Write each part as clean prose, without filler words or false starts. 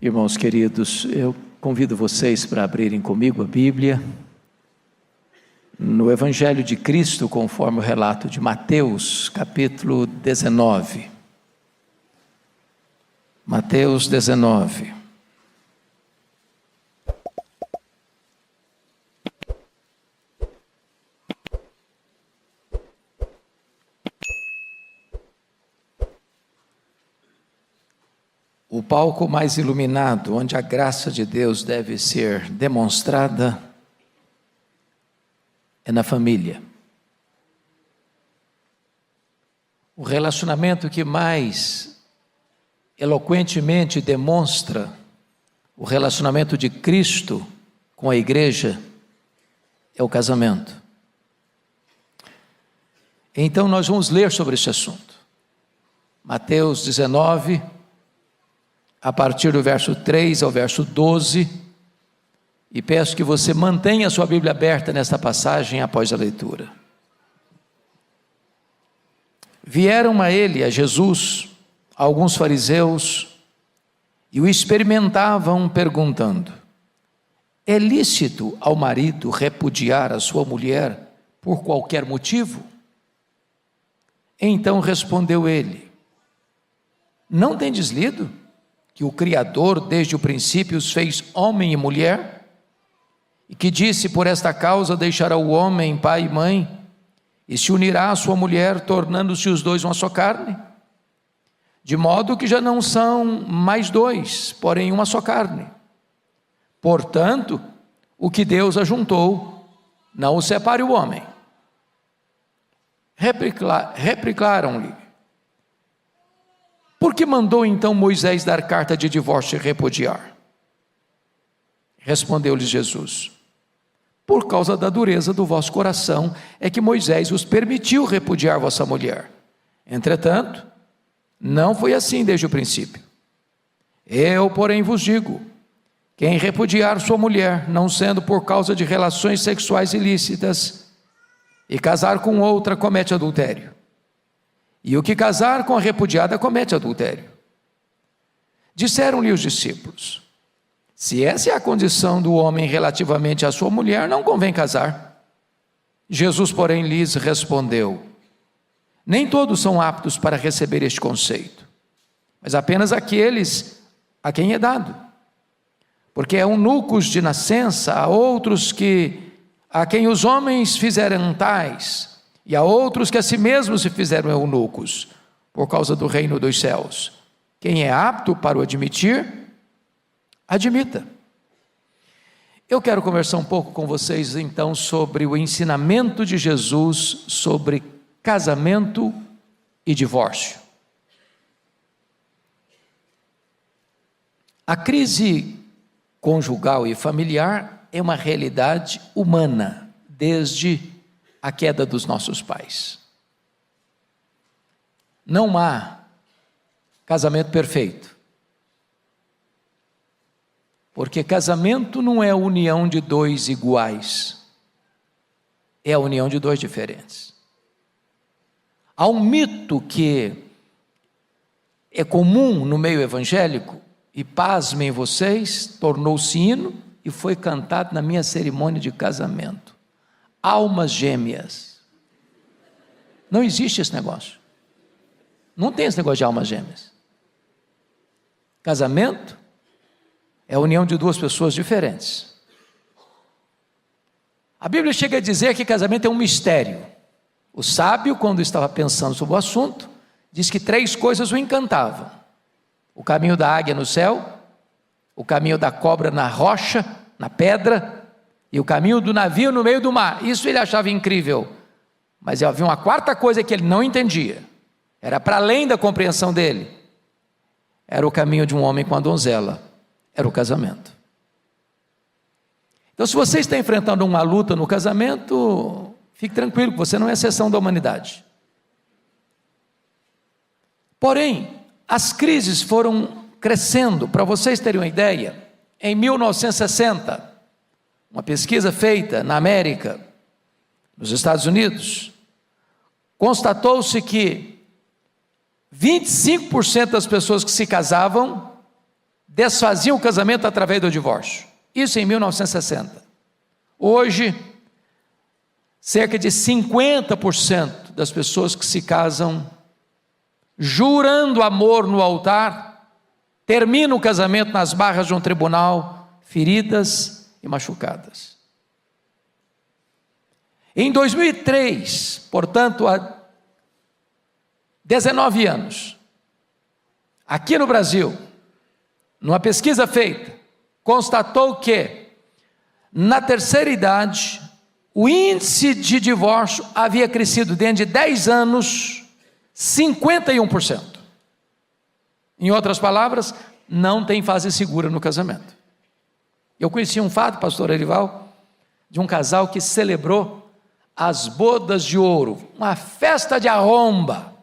Irmãos queridos, eu convido vocês para abrirem comigo a Bíblia, no Evangelho de Cristo, conforme o relato de Mateus, capítulo 19. Mateus 19. O palco mais iluminado, onde a graça de Deus deve ser demonstrada, é na família. O relacionamento que mais eloquentemente demonstra o relacionamento de Cristo com a igreja é o casamento. Então nós vamos ler sobre esse assunto. Mateus 19, a partir do verso 3 ao verso 12, e peço que você mantenha a sua Bíblia aberta nesta passagem após a leitura. Vieram a ele, a Jesus, alguns fariseus, e o experimentavam perguntando: é lícito ao marido repudiar a sua mulher por qualquer motivo? Então respondeu ele: não tendes lido que o Criador desde o princípio os fez homem e mulher, e que disse: por esta causa deixará o homem pai e mãe, e se unirá à sua mulher, tornando-se os dois uma só carne? De modo que já não são mais dois, porém uma só carne. Portanto, o que Deus ajuntou, não o separe o homem. Replicaram-lhe: por que mandou então Moisés dar carta de divórcio e repudiar? Respondeu-lhes Jesus: por causa da dureza do vosso coração é que Moisés vos permitiu repudiar vossa mulher. Entretanto, não foi assim desde o princípio. Eu, porém, vos digo: quem repudiar sua mulher, não sendo por causa de relações sexuais ilícitas, e casar com outra, comete adultério. E o que casar com a repudiada comete adultério. Disseram-lhe os discípulos: se essa é a condição do homem relativamente à sua mulher, não convém casar. Jesus, porém, lhes respondeu: nem todos são aptos para receber este conceito, mas apenas aqueles a quem é dado. Porque há eunucos de nascença, há outros a quem os homens fizeram tais, e há outros que a si mesmos se fizeram eunucos, por causa do reino dos céus. Quem é apto para o admitir, admita. Eu quero conversar um pouco com vocês então sobre o ensinamento de Jesus sobre casamento e divórcio. A crise conjugal e familiar é uma realidade humana desde a queda dos nossos pais. Não há casamento perfeito, porque casamento não é a união de dois iguais, é a união de dois diferentes. Há um mito que é comum no meio evangélico, e pasmem vocês, tornou-se hino e foi cantado na minha cerimônia de casamento: almas gêmeas. Não existe esse negócio. Não tem esse negócio de almas gêmeas. Casamento é a união de duas pessoas diferentes. A Bíblia chega a dizer que casamento é um mistério. O sábio, quando estava pensando sobre o assunto, diz que 3 coisas o encantavam: o caminho da águia no céu, o caminho da cobra na rocha, na pedra, e o caminho do navio no meio do mar. Isso ele achava incrível. Mas havia uma 4ª coisa que ele não entendia. Era para além da compreensão dele. Era o caminho de um homem com a donzela. Era o casamento. Então, se você está enfrentando uma luta no casamento, fique tranquilo, que você não é exceção da humanidade. Porém, as crises foram crescendo. Para vocês terem uma ideia, em 1960, uma pesquisa feita na América, nos Estados Unidos, constatou-se que 25% das pessoas que se casavam desfaziam o casamento através do divórcio. Isso em 1960. Hoje, cerca de 50% das pessoas que se casam jurando amor no altar, terminam o casamento nas barras de um tribunal, feridas e machucadas. Em 2003, portanto, há 19 anos, aqui no Brasil, numa pesquisa feita, constatou que, na terceira idade, o índice de divórcio havia crescido dentro de 10 anos, 51%. Em outras palavras, não tem fase segura no casamento. Eu conheci um fato, pastor Erival, de um casal que celebrou as bodas de ouro, uma festa de arromba.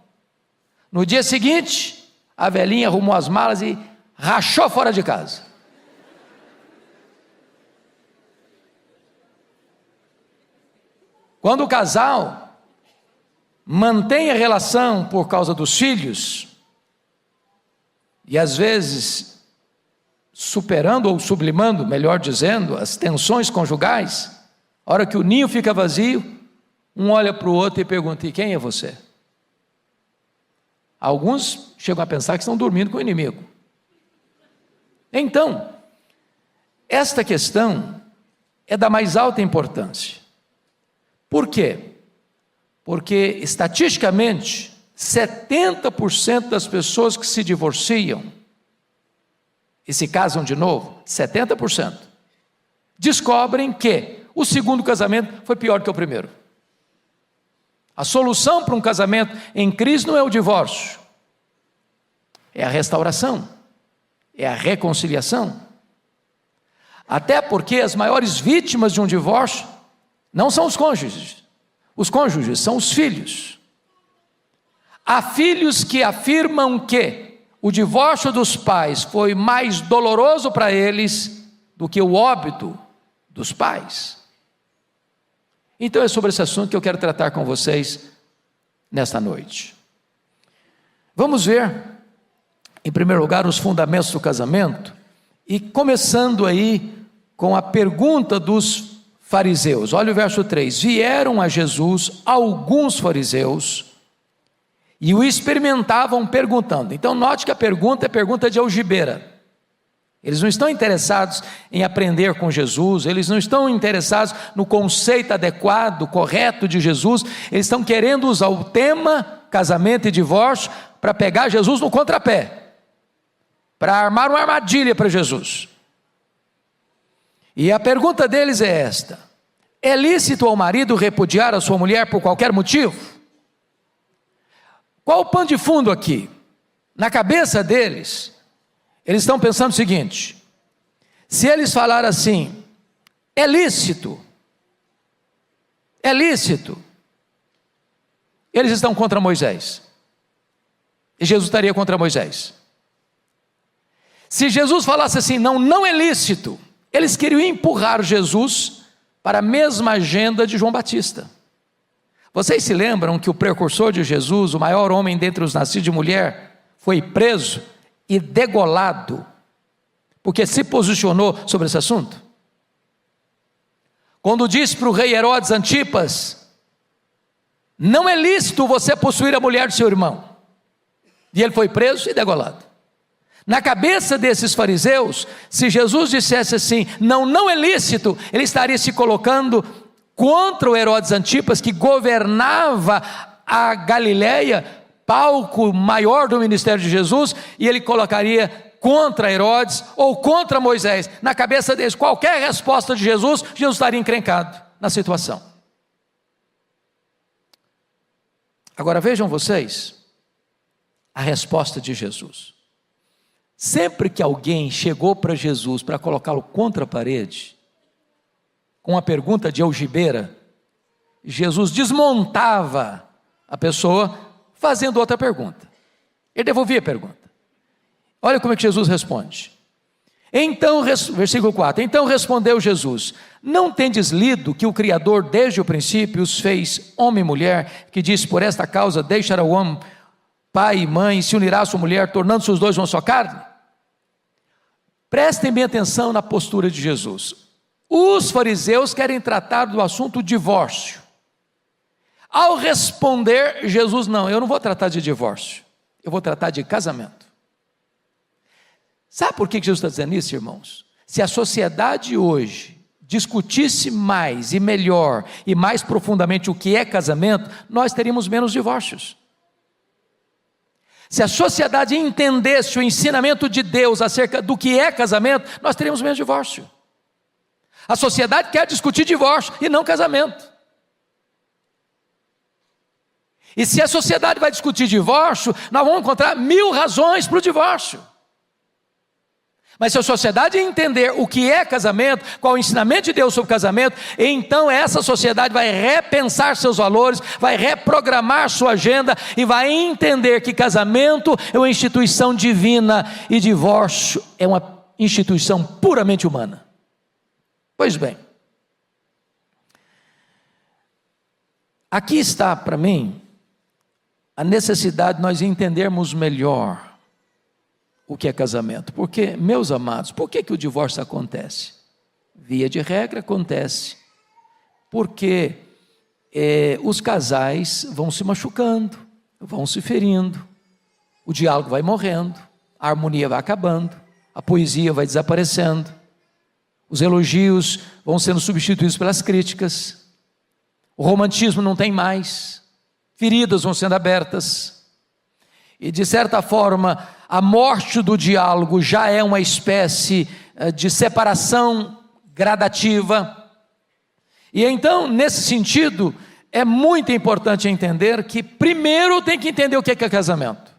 No dia seguinte, a velhinha arrumou as malas e rachou fora de casa. Quando o casal mantém a relação por causa dos filhos, e às vezes superando ou sublimando, melhor dizendo, as tensões conjugais, a hora que o ninho fica vazio, um olha para o outro e pergunta: e quem é você? Alguns chegam a pensar que estão dormindo com o inimigo. Então, esta questão é da mais alta importância. Por quê? Porque, estatisticamente, 70% das pessoas que se divorciam e se casam de novo, 70%, descobrem que o segundo casamento foi pior que o primeiro. A solução para um casamento em crise não é o divórcio, é a restauração, é a reconciliação. Até porque as maiores vítimas de um divórcio não são os cônjuges são os filhos. Há filhos que afirmam que o divórcio dos pais foi mais doloroso para eles do que o óbito dos pais. Então é sobre esse assunto que eu quero tratar com vocês nesta noite. Vamos ver, em primeiro lugar, os fundamentos do casamento, e começando aí com a pergunta dos fariseus. Olha o verso 3: vieram a Jesus alguns fariseus e o experimentavam perguntando. Então note que a pergunta é pergunta de algibeira. Eles não estão interessados em aprender com Jesus, eles não estão interessados no conceito adequado, correto de Jesus, eles estão querendo usar o tema casamento e divórcio para pegar Jesus no contrapé, para armar uma armadilha para Jesus. E a pergunta deles é esta: é lícito ao marido repudiar a sua mulher por qualquer motivo? Qual o pano de fundo aqui? Na cabeça deles, eles estão pensando o seguinte: se eles falarem assim, é lícito, eles estão contra Moisés, e Jesus estaria contra Moisés. Se Jesus falasse assim, não é lícito, eles queriam empurrar Jesus para a mesma agenda de João Batista. Vocês se lembram que o precursor de Jesus, o maior homem dentre os nascidos de mulher, foi preso e degolado, porque se posicionou sobre esse assunto? Quando disse para o rei Herodes Antipas: não é lícito você possuir a mulher de seu irmão, e ele foi preso e degolado. Na cabeça desses fariseus, se Jesus dissesse assim, não é lícito, ele estaria se colocando contra o Herodes Antipas, que governava a Galileia, palco maior do ministério de Jesus, e ele colocaria contra Herodes ou contra Moisés. Na cabeça deles, qualquer resposta de Jesus estaria encrencado na situação. Agora vejam vocês a resposta de Jesus. Sempre que alguém chegou para Jesus para colocá-lo contra a parede, com uma pergunta de algibeira, Jesus desmontava a pessoa fazendo outra pergunta. Ele devolvia a pergunta. Olha como é que Jesus responde. Então, versículo 4, então respondeu Jesus: não tendes lido que o Criador desde o princípio os fez homem e mulher, que disse: por esta causa deixará o homem pai e mãe, e se unirá a sua mulher, tornando-se os dois uma só carne? Prestem bem atenção na postura de Jesus. Os fariseus querem tratar do assunto divórcio. Ao responder, Jesus, não, eu não vou tratar de divórcio, eu vou tratar de casamento. Sabe por que Jesus está dizendo isso, irmãos? Se a sociedade hoje discutisse mais e melhor e mais profundamente o que é casamento, nós teríamos menos divórcios. Se a sociedade entendesse o ensinamento de Deus acerca do que é casamento, nós teríamos menos divórcio. A sociedade quer discutir divórcio e não casamento. E se a sociedade vai discutir divórcio, nós vamos encontrar 1000 razões para o divórcio. Mas se a sociedade entender o que é casamento, qual é o ensinamento de Deus sobre casamento, então essa sociedade vai repensar seus valores, vai reprogramar sua agenda e vai entender que casamento é uma instituição divina e divórcio é uma instituição puramente humana. Pois bem, aqui está para mim a necessidade de nós entendermos melhor o que é casamento. Porque, meus amados, por que o divórcio acontece? Via de regra acontece porque os casais vão se machucando, vão se ferindo, o diálogo vai morrendo, a harmonia vai acabando, a poesia vai desaparecendo, os elogios vão sendo substituídos pelas críticas, o romantismo não tem mais, feridas vão sendo abertas, e de certa forma, a morte do diálogo já é uma espécie de separação gradativa. E então, nesse sentido, é muito importante entender que primeiro tem que entender o que é casamento,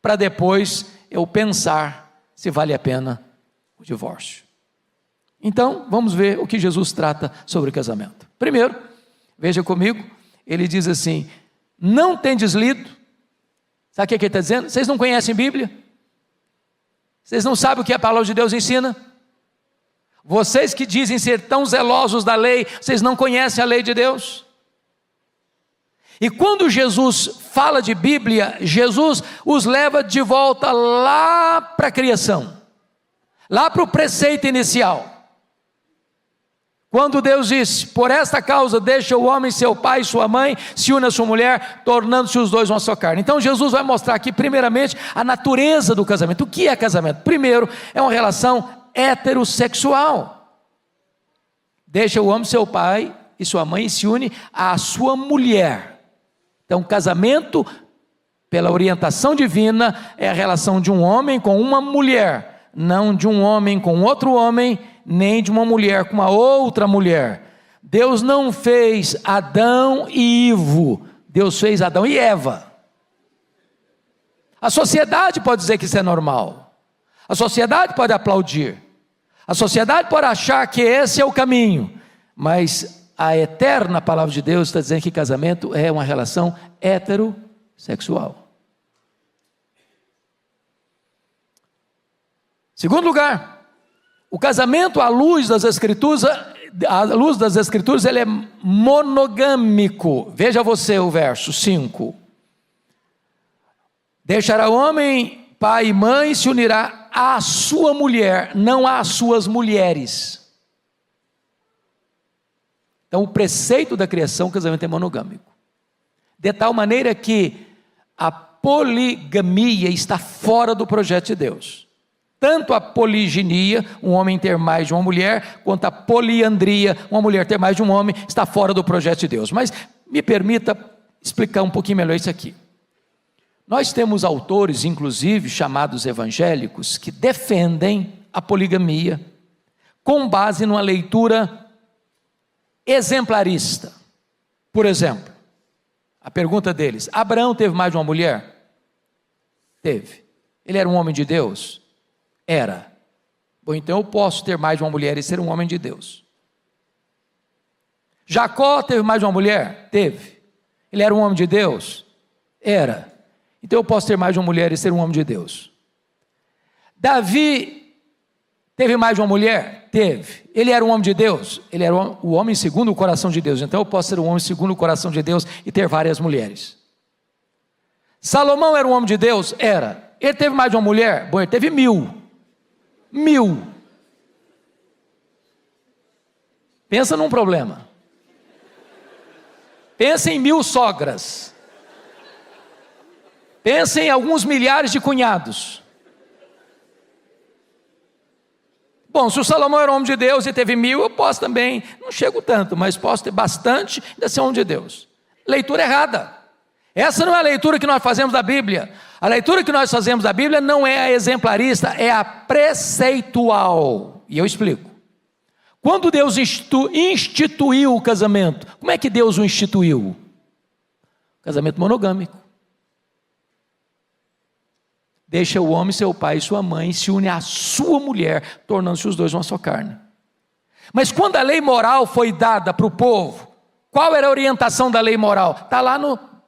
para depois eu pensar se vale a pena o divórcio. Então, vamos ver o que Jesus trata sobre o casamento. Primeiro, veja comigo, ele diz assim: não tendes lido. Sabe o que ele está dizendo? Vocês não conhecem Bíblia? Vocês não sabem o que a palavra de Deus ensina? Vocês que dizem ser tão zelosos da lei, vocês não conhecem a lei de Deus? E quando Jesus fala de Bíblia, Jesus os leva de volta lá para a criação, lá para o preceito inicial. Quando Deus disse: por esta causa deixa o homem seu pai e sua mãe, se une a sua mulher, tornando-se os dois uma só carne. Então Jesus vai mostrar aqui primeiramente a natureza do casamento. O que é casamento? Primeiro, é uma relação heterossexual. Deixa o homem seu pai e sua mãe e se une à sua mulher. Então casamento, pela orientação divina, é a relação de um homem com uma mulher, não de um homem com outro homem, nem de uma mulher com uma outra mulher. Deus não fez Adão e Ivo, Deus fez Adão e Eva. A sociedade pode dizer que isso é normal, a sociedade pode aplaudir, a sociedade pode achar que esse é o caminho, mas a eterna palavra de Deus está dizendo que casamento é uma relação heterossexual. Segundo lugar, o casamento à luz das Escrituras, ele é monogâmico. Veja você o verso 5. Deixará o homem pai e mãe e se unirá à sua mulher, não às suas mulheres. Então o preceito da criação, o casamento é monogâmico. De tal maneira que a poligamia está fora do projeto de Deus. Tanto a poliginia, um homem ter mais de uma mulher, quanto a poliandria, uma mulher ter mais de um homem, está fora do projeto de Deus. Mas me permita explicar um pouquinho melhor isso aqui. Nós temos autores, inclusive chamados evangélicos, que defendem a poligamia com base numa leitura exemplarista. Por exemplo, a pergunta deles: Abraão teve mais de uma mulher? Teve. Ele era um homem de Deus? Era. Bom, então eu posso ter mais de uma mulher e ser um homem de Deus. Jacó teve mais de uma mulher? Teve. Ele era um homem de Deus? Era. Então eu posso ter mais de uma mulher e ser um homem de Deus. Davi teve mais de uma mulher? Teve. Ele era um homem de Deus? Ele era o homem segundo o coração de Deus. Então eu posso ser um homem segundo o coração de Deus e ter várias mulheres. Salomão era um homem de Deus? Era. Ele teve mais de uma mulher? Bom, ele teve 1000. Pensa num problema. Pensa em 1000 sogras. Pensa em alguns milhares de cunhados. Bom, se o Salomão era homem de Deus e teve 1000, eu posso também, não chego tanto, mas posso ter bastante e ainda ser homem de Deus. Leitura errada. Essa não é a leitura que nós fazemos da Bíblia. A leitura que nós fazemos da Bíblia não é a exemplarista, é a preceitual. E eu explico. Quando Deus instituiu o casamento, como é que Deus o instituiu? Casamento monogâmico. Deixa o homem, seu pai e sua mãe, se une à sua mulher, tornando-se os dois uma só carne. Mas quando a lei moral foi dada para o povo, qual era a orientação da lei moral? Está lá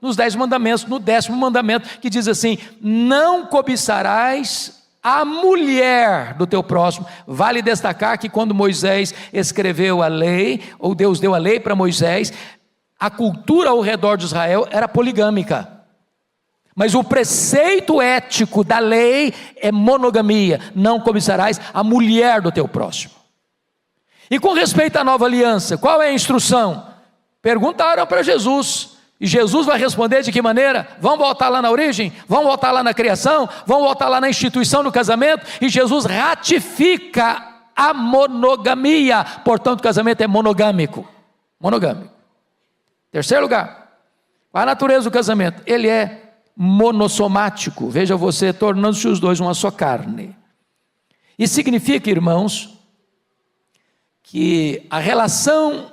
nos 10 mandamentos, no 10º mandamento, que diz assim: não cobiçarás a mulher do teu próximo. Vale destacar que quando Moisés escreveu a lei, ou Deus deu a lei para Moisés, a cultura ao redor de Israel era poligâmica. Mas o preceito ético da lei é monogamia. Não cobiçarás a mulher do teu próximo. E com respeito à nova aliança, qual é a instrução? Perguntaram para Jesus. E Jesus vai responder de que maneira? Vamos voltar lá na origem? Vamos voltar lá na criação? Vamos voltar lá na instituição do casamento? E Jesus ratifica a monogamia. Portanto, o casamento é monogâmico. Monogâmico. Terceiro lugar, qual a natureza do casamento? Ele é monossomático. Veja você, tornando-se os dois uma só carne. Isso significa, irmãos, que a relação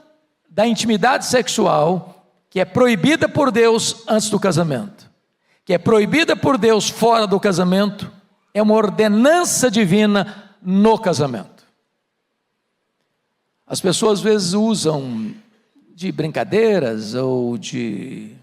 da intimidade sexual, que é proibida por Deus antes do casamento, que é proibida por Deus fora do casamento, é uma ordenança divina no casamento. As pessoas às vezes usam de brincadeiras ou de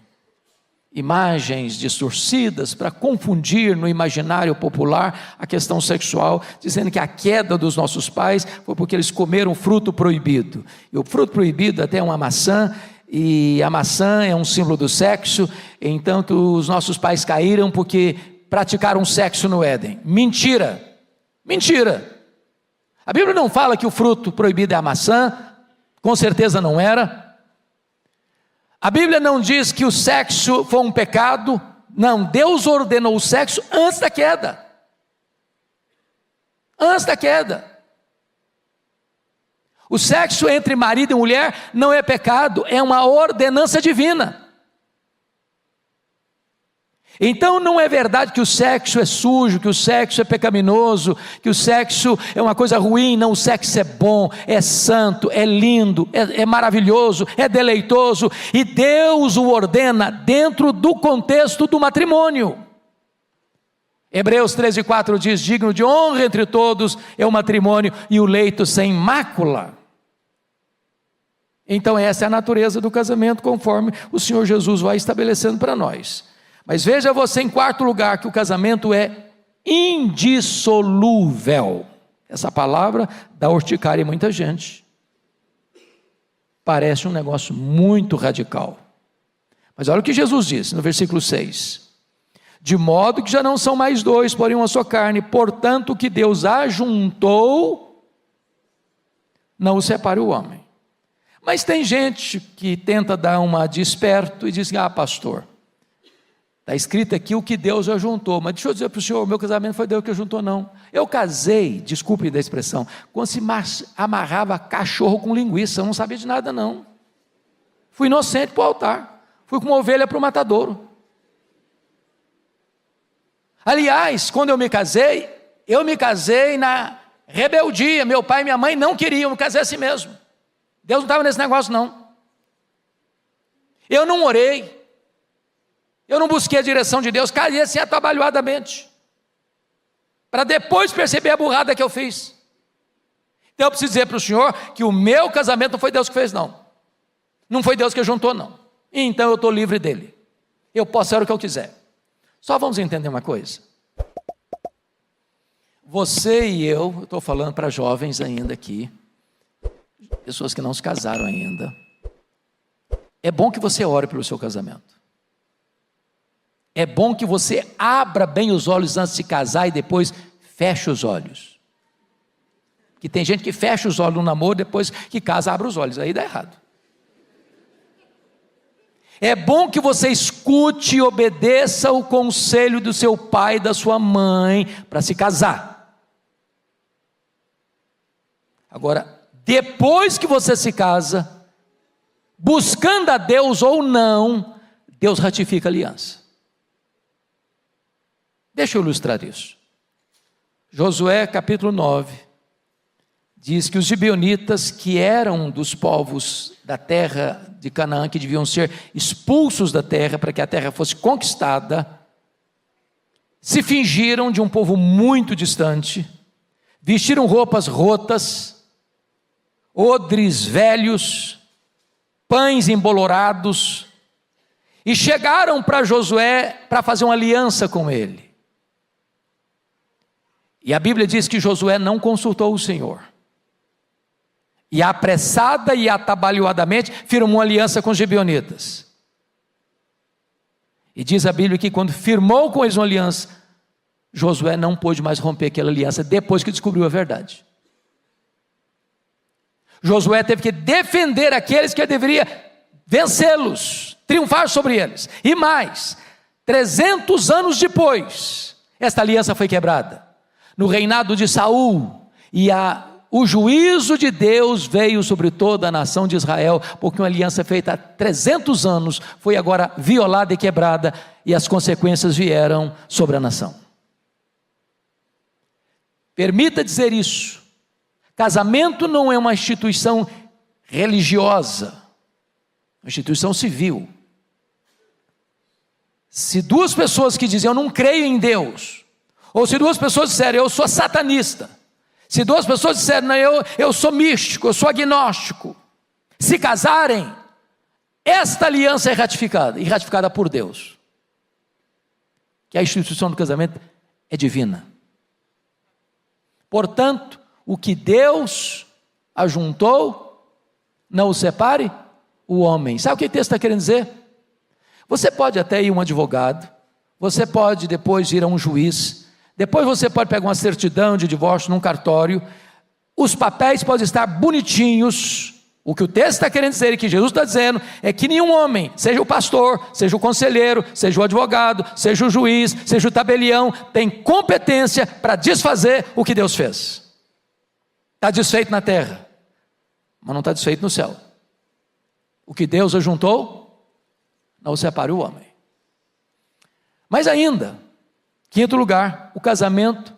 imagens distorcidas para confundir no imaginário popular a questão sexual, dizendo que a queda dos nossos pais foi porque eles comeram fruto proibido. E o fruto proibido até é uma maçã, e a maçã é um símbolo do sexo, então os nossos pais caíram porque praticaram sexo no Éden. Mentira! Mentira! A Bíblia não fala que o fruto proibido é a maçã, com certeza não era. A Bíblia não diz que o sexo foi um pecado, não, Deus ordenou o sexo antes da queda. Antes da queda. O sexo entre marido e mulher não é pecado, é uma ordenança divina. Então não é verdade que o sexo é sujo, que o sexo é pecaminoso, que o sexo é uma coisa ruim. Não, o sexo é bom, é santo, é lindo, é maravilhoso, é deleitoso, e Deus o ordena dentro do contexto do matrimônio. Hebreus 13:4 diz: digno de honra entre todos é o matrimônio e o leito sem mácula. Então essa é a natureza do casamento, conforme o Senhor Jesus vai estabelecendo para nós. Mas veja você, em quarto lugar, que o casamento é indissolúvel. Essa palavra dá urticária em muita gente. Parece um negócio muito radical. Mas olha o que Jesus disse no versículo 6. De modo que já não são mais dois, porém uma só carne. Portanto, o que Deus ajuntou, não o separe o homem. Mas tem gente que tenta dar uma de esperto e diz: pastor, está escrito aqui o que Deus ajuntou, mas deixa eu dizer para o senhor, o meu casamento foi Deus que ajuntou, não. Eu casei, desculpe da expressão, quando se amarrava cachorro com linguiça, eu não sabia de nada não. Fui inocente para o altar, fui como ovelha para o matadouro. Aliás, quando eu me casei na rebeldia, meu pai e minha mãe não queriam, eu me casei assim mesmo. Deus não estava nesse negócio não. Eu não orei, eu não busquei a direção de Deus, casei assim atabalhoadamente, para depois perceber a burrada que eu fiz. Então eu preciso dizer para o senhor que o meu casamento não foi Deus que fez não. Não foi Deus que juntou não. Então eu estou livre dele. Eu posso ser o que eu quiser. Só vamos entender uma coisa. Você e eu estou falando para jovens ainda aqui, pessoas que não se casaram ainda. É bom que você ore pelo seu casamento. É bom que você abra bem os olhos antes de se casar e depois feche os olhos. Que tem gente que fecha os olhos no namoro, depois que casa abre os olhos, aí dá errado. É bom que você escute e obedeça o conselho do seu pai e da sua mãe para se casar. Agora, depois que você se casa, buscando a Deus ou não, Deus ratifica a aliança. Deixa eu ilustrar isso. Josué capítulo 9, diz que os gibeonitas, que eram dos povos da terra de Canaã, que deviam ser expulsos da terra para que a terra fosse conquistada, se fingiram de um povo muito distante, vestiram roupas rotas, odres velhos, pães embolorados, e chegaram para Josué para fazer uma aliança com ele. E a Bíblia diz que Josué não consultou o Senhor. E apressada e atabalhoadamente firmou uma aliança com os gibeonitas. E diz a Bíblia que quando firmou com eles uma aliança, Josué não pôde mais romper aquela aliança depois que descobriu a verdade. Josué teve que defender aqueles que deveria vencê-los, triunfar sobre eles. E mais, 300 anos depois, esta aliança foi quebrada. No reinado de Saul, o juízo de Deus veio sobre toda a nação de Israel, porque uma aliança feita há 300 anos foi agora violada e quebrada, e as consequências vieram sobre a nação. Permita dizer isso: casamento não é uma instituição religiosa, uma instituição civil. Se duas pessoas que dizem eu não creio em Deus, ou se duas pessoas disserem eu sou satanista, se duas pessoas disserem não, eu sou místico, eu sou agnóstico, se casarem, esta aliança é ratificada, e ratificada por Deus, que a instituição do casamento é divina. Portanto, o que Deus ajuntou, não o separe o homem. Sabe o que o texto está querendo dizer? Você pode até ir a um advogado, você pode depois ir a um juiz, depois você pode pegar uma certidão de divórcio num cartório, os papéis podem estar bonitinhos. O que o texto está querendo dizer e que Jesus está dizendo é que nenhum homem, seja o pastor, seja o conselheiro, seja o advogado, seja o juiz, seja o tabelião, tem competência para desfazer o que Deus fez. Está desfeito na terra, mas não está desfeito no céu. O que Deus ajuntou, não separe o homem. Mas ainda, quinto lugar, o casamento,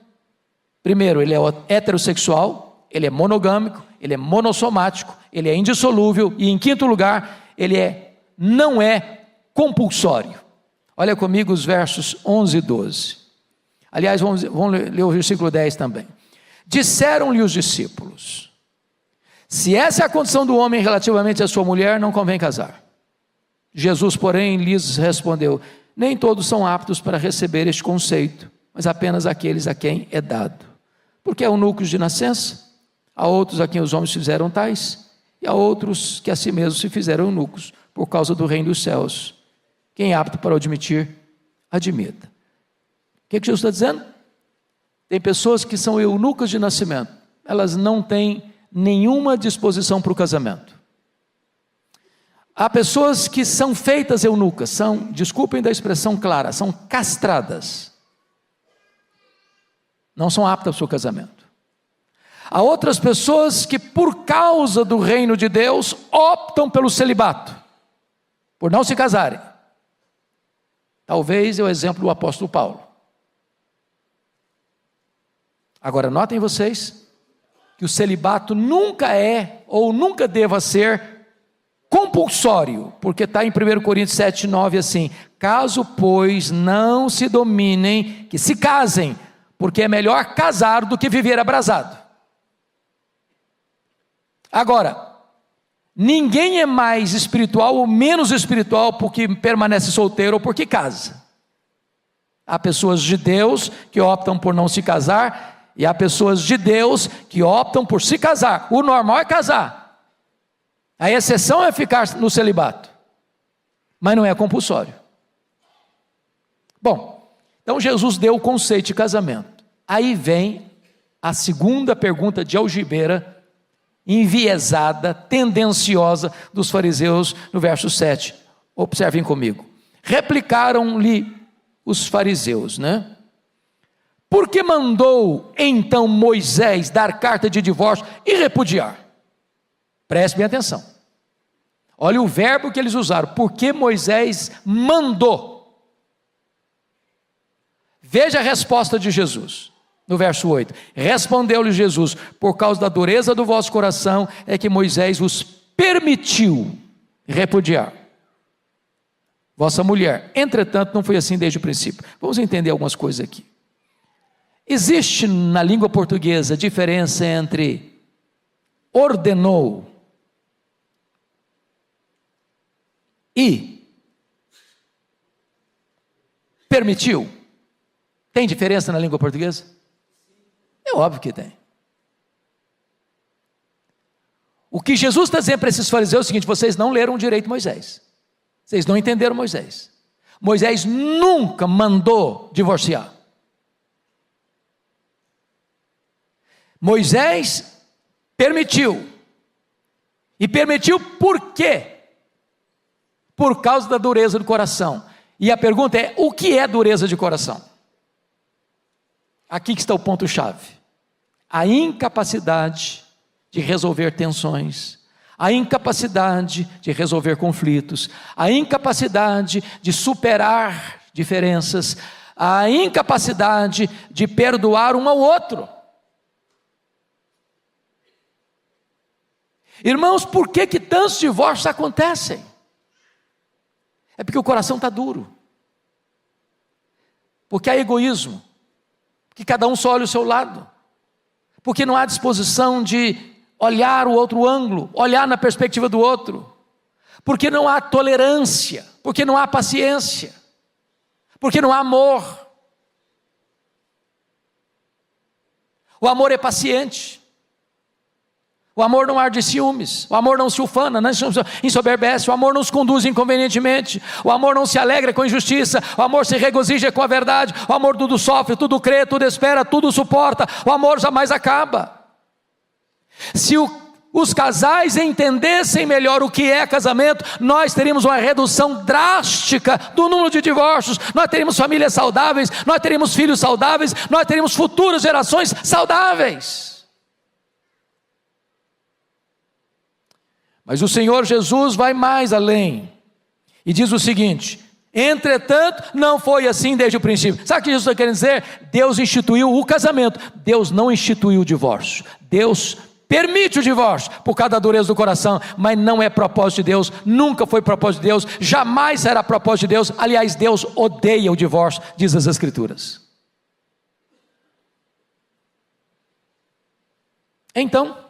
primeiro, ele é heterossexual, ele é monogâmico, ele é monossomático, ele é indissolúvel, e em quinto lugar, ele não é compulsório. Olha comigo os versos 11 e 12. Aliás, vamos ler o versículo 10 também. Disseram-lhe os discípulos: se essa é a condição do homem relativamente à sua mulher, não convém casar. Jesus, porém, lhes respondeu: nem todos são aptos para receber este conceito, mas apenas aqueles a quem é dado. Porque há eunucos de nascença, há outros a quem os homens fizeram tais, e há outros que a si mesmos se fizeram eunucos, por causa do reino dos céus. Quem é apto para admitir, admita. O que Jesus está dizendo? Tem pessoas que são eunucas de nascimento, elas não têm nenhuma disposição para o casamento. Há pessoas que são feitas eunucas, desculpem da expressão clara, são castradas. Não são aptas para o casamento. Há outras pessoas que, por causa do reino de Deus, optam pelo celibato, por não se casarem. Talvez é o exemplo do apóstolo Paulo. Agora, notem vocês que o celibato nunca é ou nunca deva ser compulsório, porque está em 1 Coríntios 7, 9 assim: caso, pois, não se dominem, que se casem, porque é melhor casar do que viver abrasado. Agora, ninguém é mais espiritual ou menos espiritual porque permanece solteiro ou porque casa. Há pessoas de Deus que optam por não se casar, e há pessoas de Deus que optam por se casar. O normal é casar, a exceção é ficar no celibato, mas não é compulsório. Bom, então Jesus deu o conceito de casamento. Aí vem a segunda pergunta de algibeira, enviesada, tendenciosa dos fariseus no verso 7. Observem comigo. Replicaram-lhe os fariseus, né? Por que mandou então Moisés dar carta de divórcio e repudiar? Preste bem atenção. Olha o verbo que eles usaram. Por que Moisés mandou? Veja a resposta de Jesus. No verso 8, respondeu-lhe Jesus, por causa da dureza do vosso coração, é que Moisés vos permitiu repudiar vossa mulher. Entretanto, não foi assim desde o princípio. Vamos entender algumas coisas aqui. Existe na língua portuguesa diferença entre ordenou e permitiu. Tem diferença na língua portuguesa? É óbvio que tem. O que Jesus está dizendo para esses fariseus é o seguinte: vocês não leram direito Moisés, vocês não entenderam Moisés. Moisés nunca mandou divorciar. Moisés permitiu. E permitiu por quê? Por causa da dureza do coração. E a pergunta é: o que é dureza de coração? Aqui que está o ponto-chave. A incapacidade de resolver tensões, a incapacidade de resolver conflitos, a incapacidade de superar diferenças, a incapacidade de perdoar um ao outro. Irmãos, por que tantos divórcios acontecem? É porque o coração está duro, porque há egoísmo, que cada um só olha o seu lado, porque não há disposição de olhar o outro ângulo, olhar na perspectiva do outro, porque não há tolerância, porque não há paciência, porque não há amor. O amor é paciente, o amor não arde ciúmes, o amor não se ufana, não se ensoberbece, o amor não se conduz inconvenientemente, o amor não se alegra com injustiça, o amor se regozija com a verdade, o amor tudo sofre, tudo crê, tudo espera, tudo suporta, o amor jamais acaba. Se os casais entendessem melhor o que é casamento, nós teríamos uma redução drástica do número de divórcios, nós teríamos famílias saudáveis, nós teríamos filhos saudáveis, nós teríamos futuras gerações saudáveis. Mas o Senhor Jesus vai mais além e diz o seguinte: entretanto, não foi assim desde o princípio. Sabe o que Jesus está querendo dizer? Deus instituiu o casamento, Deus não instituiu o divórcio. Deus permite o divórcio por causa da dureza do coração, mas não é propósito de Deus, nunca foi propósito de Deus, jamais será propósito de Deus. Aliás, Deus odeia o divórcio, diz as Escrituras. Então,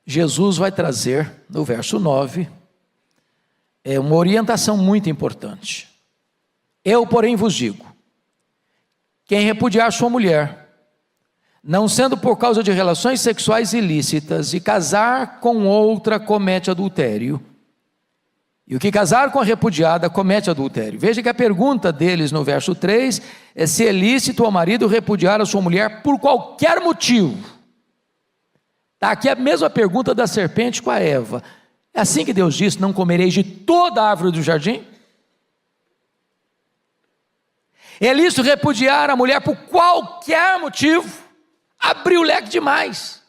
Jesus vai trazer, no verso 9, uma orientação muito importante. Eu, porém, vos digo: quem repudiar sua mulher, não sendo por causa de relações sexuais ilícitas, e casar com outra, comete adultério. E o que casar com a repudiada, comete adultério. Veja que a pergunta deles no verso 3 é se é lícito ao marido repudiar a sua mulher por qualquer motivo. Está aqui a mesma pergunta da serpente com a Eva. É assim que Deus disse: não comereis de toda a árvore do jardim? É lícito repudiar a mulher por qualquer motivo? Abriu o leque demais.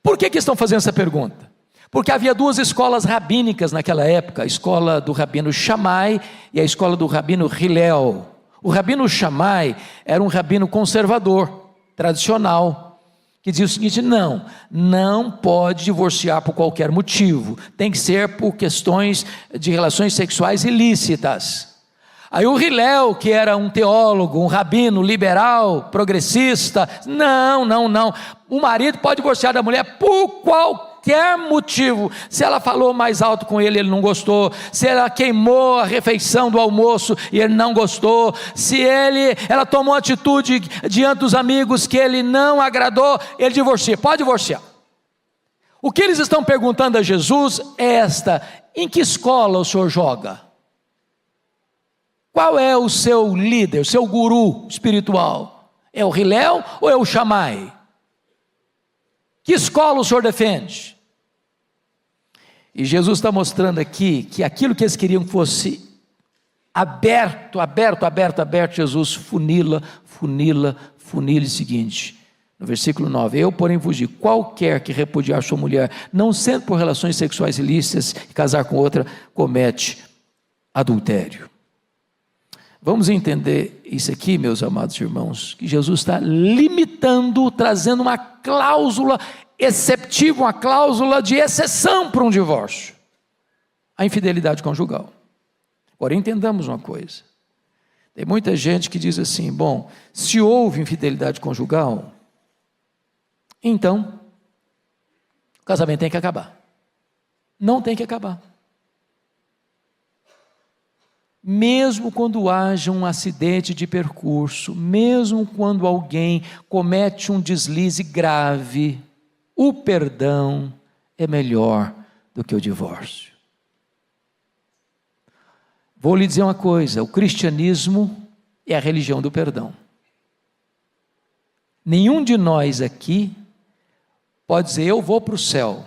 Por que estão fazendo essa pergunta? Porque havia duas escolas rabínicas naquela época: a escola do rabino Shammai e a escola do rabino Hillel. O rabino Shammai era um rabino conservador, tradicional, que diz o seguinte: não pode divorciar por qualquer motivo, tem que ser por questões de relações sexuais ilícitas. Aí o Hillel, que era um teólogo, um rabino liberal, progressista, não, o marido pode divorciar da mulher por qualquer motivo. Se ela falou mais alto com ele, ele não gostou; se ela queimou a refeição do almoço e ele não gostou; se ela tomou atitude diante dos amigos que ele não agradou, ele divorcia, pode divorciar. O que eles estão perguntando a Jesus é em que escola o senhor joga? Qual é o seu líder, o seu guru espiritual? É o Hillel ou é o Shammai? Que escola o senhor defende? E Jesus está mostrando aqui que aquilo que eles queriam que fosse aberto, Jesus funila o seguinte, no versículo 9: eu, porém, vos digo, qualquer que repudiar sua mulher, não sendo por relações sexuais ilícitas, e casar com outra, comete adultério. Vamos entender isso aqui, meus amados irmãos, que Jesus está limitando, trazendo uma cláusula exceptiva, uma cláusula de exceção para um divórcio: a infidelidade conjugal. Agora entendamos uma coisa, tem muita gente que diz assim: bom, se houve infidelidade conjugal, então o casamento tem que acabar. Não tem que acabar. Mesmo quando haja um acidente de percurso, mesmo quando alguém comete um deslize grave, o perdão é melhor do que o divórcio. Vou lhe dizer uma coisa: o cristianismo é a religião do perdão. Nenhum de nós aqui pode dizer: eu vou para o céu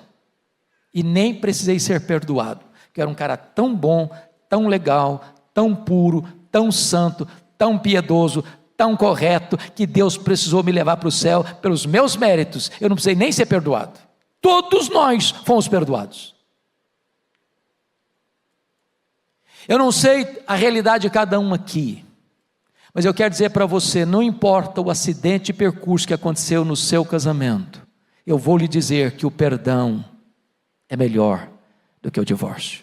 e nem precisei ser perdoado, que era um cara tão bom, tão legal, tão puro, tão santo, tão piedoso, tão correto, que Deus precisou me levar para o céu pelos meus méritos, eu não precisei nem ser perdoado. Todos nós fomos perdoados. Eu não sei a realidade de cada um aqui, mas eu quero dizer para você: não importa o acidente de percurso que aconteceu no seu casamento, eu vou lhe dizer que o perdão é melhor do que o divórcio.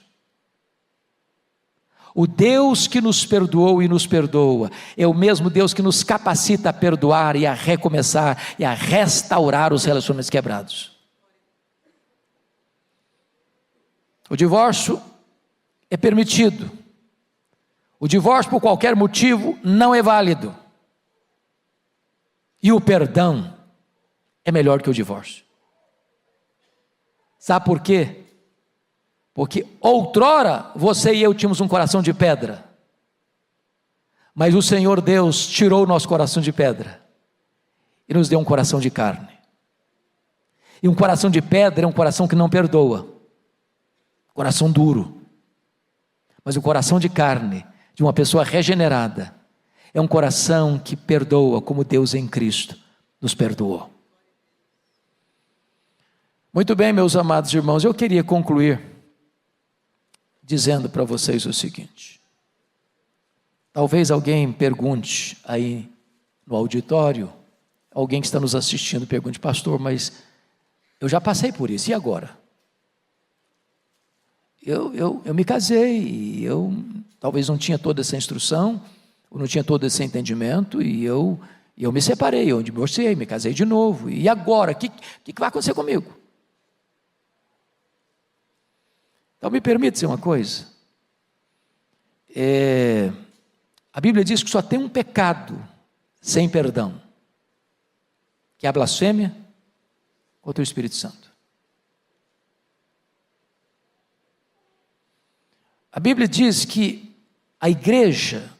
O Deus que nos perdoou e nos perdoa é o mesmo Deus que nos capacita a perdoar e a recomeçar e a restaurar os relacionamentos quebrados. O divórcio é permitido. O divórcio, por qualquer motivo, não é válido. E o perdão é melhor que o divórcio. Sabe por quê? Porque outrora você e eu tínhamos um coração de pedra, mas o Senhor Deus tirou o nosso coração de pedra e nos deu um coração de carne. E um coração de pedra é um coração que não perdoa, coração duro. Mas o coração de carne, de uma pessoa regenerada, é um coração que perdoa, como Deus em Cristo nos perdoou. Muito bem, meus amados irmãos, eu queria concluir dizendo para vocês o seguinte: talvez alguém pergunte aí no auditório, alguém que está nos assistindo pergunte: pastor, mas eu já passei por isso, e agora? Eu me casei, e eu talvez não tinha toda essa instrução, eu não tinha todo esse entendimento, e eu me separei, eu divorciei, me casei de novo, e agora? O que vai acontecer comigo? Então me permite dizer uma coisa, a Bíblia diz que só tem um pecado sem perdão, que é a blasfêmia contra o Espírito Santo. A Bíblia diz que a igreja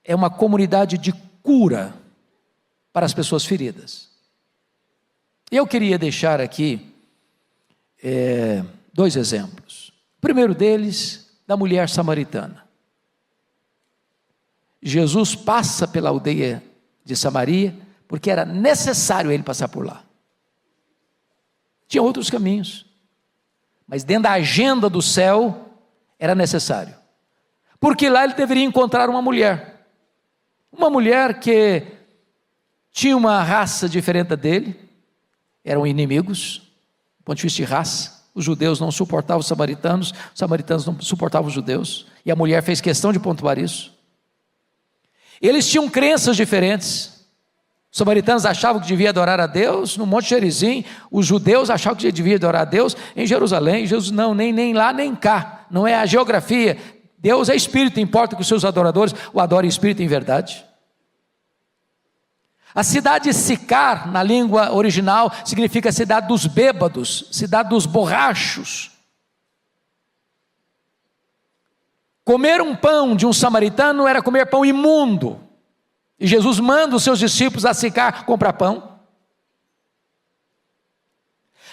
é uma comunidade de cura para as pessoas feridas. Eu queria deixar aqui 2 exemplos. O primeiro deles, da mulher samaritana. Jesus passa pela aldeia de Samaria, porque era necessário ele passar por lá. Tinha outros caminhos, mas dentro da agenda do céu, era necessário. Porque lá ele deveria encontrar uma mulher que tinha uma raça diferente da dele, eram inimigos, do ponto de vista de raça. Os judeus não suportavam os samaritanos não suportavam os judeus, e a mulher fez questão de pontuar isso. Eles tinham crenças diferentes. Os samaritanos achavam que devia adorar a Deus no Monte Gerizim, os judeus achavam que devia adorar a Deus em Jerusalém. Jesus não, nem lá nem cá, não é a geografia. Deus é espírito, importa que os seus adoradores o adorem em espírito e em verdade. A cidade de Sicar, na língua original, significa cidade dos bêbados, cidade dos borrachos. Comer um pão de um samaritano era comer pão imundo, E Jesus manda os seus discípulos a Sicar comprar pão.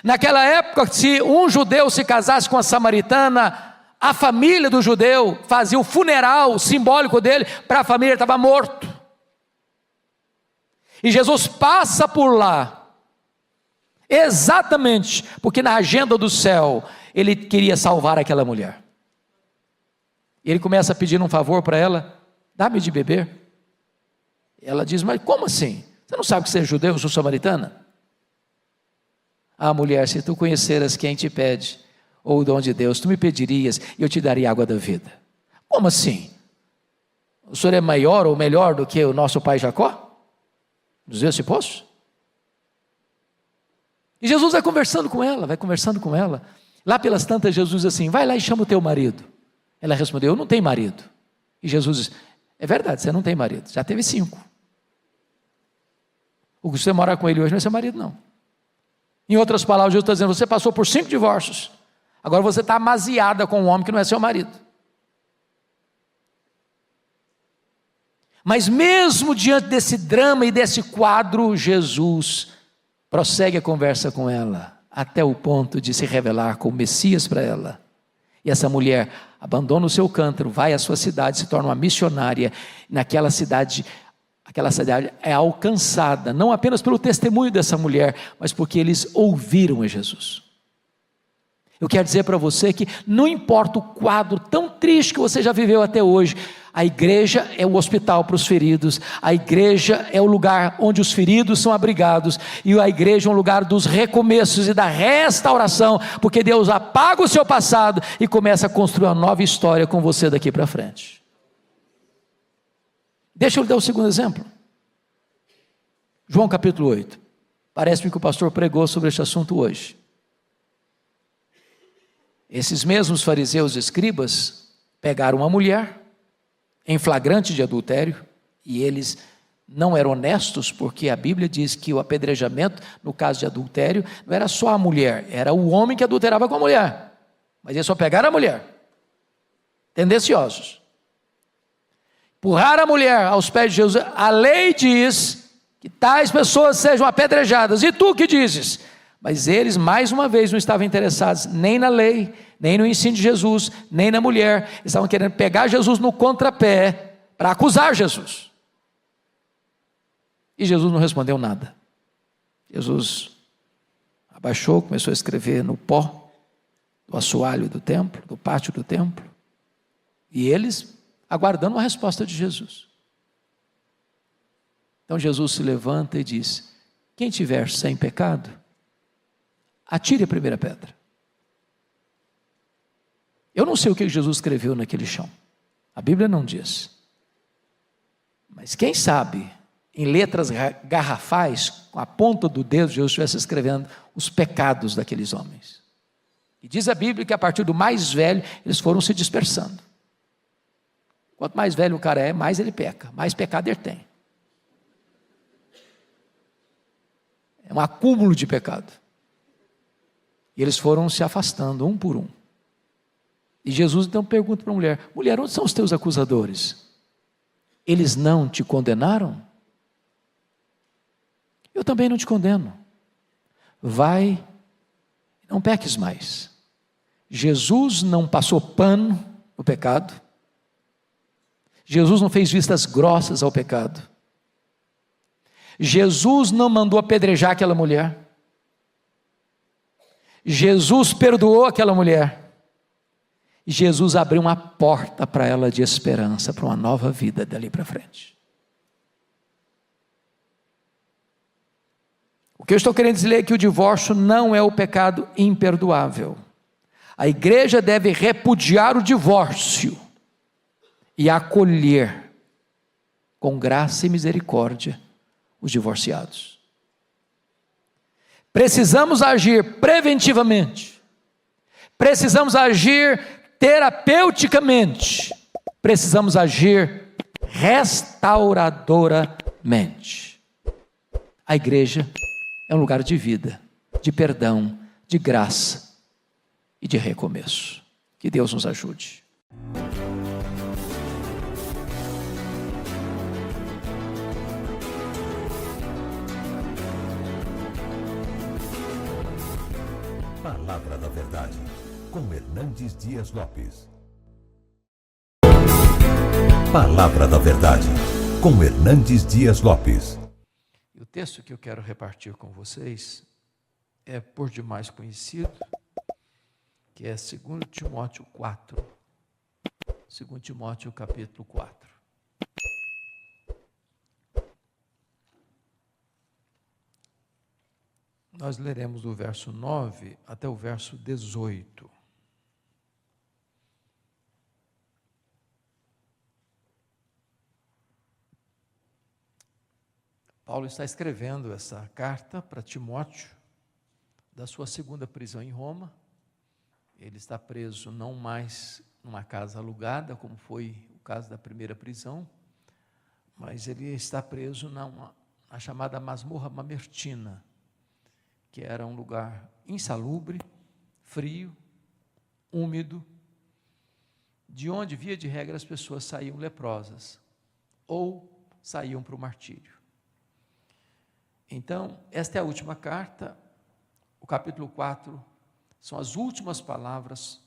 Naquela época, se um judeu se casasse com a samaritana, a família do judeu fazia o funeral simbólico dele, para a família ele estava morto. E Jesus passa por lá, exatamente porque na agenda do céu, ele queria salvar aquela mulher. E ele começa a pedir um favor para ela: dá-me de beber. Ela diz: mas como assim? Você não sabe que você é judeu, eu sou samaritana? Ah, mulher, se tu conheceras quem te pede, ou o dom de Deus, tu me pedirias e eu te daria água da vida. Como assim? O senhor é maior ou melhor do que o nosso pai Jacó? Nos deu esse poço? E Jesus vai conversando com ela. Lá pelas tantas, Jesus diz assim: vai lá e chama o teu marido. Ela respondeu: eu não tenho marido. E Jesus diz: é verdade, você não tem marido, já teve 5. O que você mora com ele hoje não é seu marido, não. Em outras palavras, Jesus está dizendo: você passou por 5 divórcios, agora você está amaziada com um homem que não é seu marido. Mas mesmo diante desse drama e desse quadro, Jesus prossegue a conversa com ela, até o ponto de se revelar como Messias para ela. E essa mulher abandona o seu cântaro, vai à sua cidade, se torna uma missionária. Naquela cidade, aquela cidade é alcançada, não apenas pelo testemunho dessa mulher, mas porque eles ouviram a Jesus. Eu quero dizer para você que não importa o quadro tão triste que você já viveu até hoje, a igreja é o hospital para os feridos, a igreja é o lugar onde os feridos são abrigados, e a igreja é um lugar dos recomeços e da restauração, porque Deus apaga o seu passado e começa a construir uma nova história com você daqui para frente. Deixa eu lhe dar o segundo exemplo. João capítulo 8. Parece-me que o pastor pregou sobre este assunto hoje. Esses mesmos fariseus e escribas pegaram uma mulher em flagrante de adultério, e eles não eram honestos, porque a Bíblia diz que o apedrejamento, no caso de adultério, não era só a mulher, era o homem que adulterava com a mulher, mas eles só pegaram a mulher, tendenciosos. Empurraram a mulher aos pés de Jesus. A lei diz que tais pessoas sejam apedrejadas, e tu que dizes? Mas eles, mais uma vez, não estavam interessados nem na lei, nem no ensino de Jesus, nem na mulher. Eles estavam querendo pegar Jesus no contrapé, para acusar Jesus. E Jesus não respondeu nada. Jesus abaixou, começou a escrever no pó do assoalho do templo, do pátio do templo, e eles aguardando a resposta de Jesus. Então Jesus se levanta e diz: quem tiver sem pecado, atire a primeira pedra. Eu não sei o que Jesus escreveu naquele chão, a Bíblia não diz, mas quem sabe, em letras garrafais, com a ponta do dedo, Jesus estivesse escrevendo os pecados daqueles homens. E diz a Bíblia que a partir do mais velho, eles foram se dispersando. Quanto mais velho o cara é, mais ele peca, mais pecado ele tem. É um acúmulo de pecado. E eles foram se afastando, um por um. E Jesus então pergunta para a mulher: mulher, onde são os teus acusadores? Eles não te condenaram? Eu também não te condeno. Vai, não peques mais. Jesus não passou pano no pecado. Jesus não fez vistas grossas ao pecado. Jesus não mandou apedrejar aquela mulher. Jesus perdoou aquela mulher. E Jesus abriu uma porta para ela de esperança, para uma nova vida dali para frente. O que eu estou querendo dizer é que o divórcio não é o pecado imperdoável. A igreja deve repudiar o divórcio e acolher com graça e misericórdia os divorciados. Precisamos agir preventivamente, precisamos agir terapeuticamente, precisamos agir restauradoramente. A igreja é um lugar de vida, de perdão, de graça e de recomeço. Que Deus nos ajude. Palavra da Verdade, com Hernandes Dias Lopes. Palavra da Verdade, com Hernandes Dias Lopes. E o texto que eu quero repartir com vocês é por demais conhecido, que é 2 Timóteo 4. 2 Timóteo capítulo 4. Nós leremos do verso 9 até o verso 18. Paulo está escrevendo essa carta para Timóteo, da sua segunda prisão em Roma. Ele está preso não mais numa casa alugada, como foi o caso da primeira prisão, mas ele está preso na chamada masmorra mamertina, que era um lugar insalubre, frio, úmido, de onde, via de regra, as pessoas saíam leprosas ou saíam para o martírio. Então, esta é a última carta, o capítulo 4, são as últimas palavras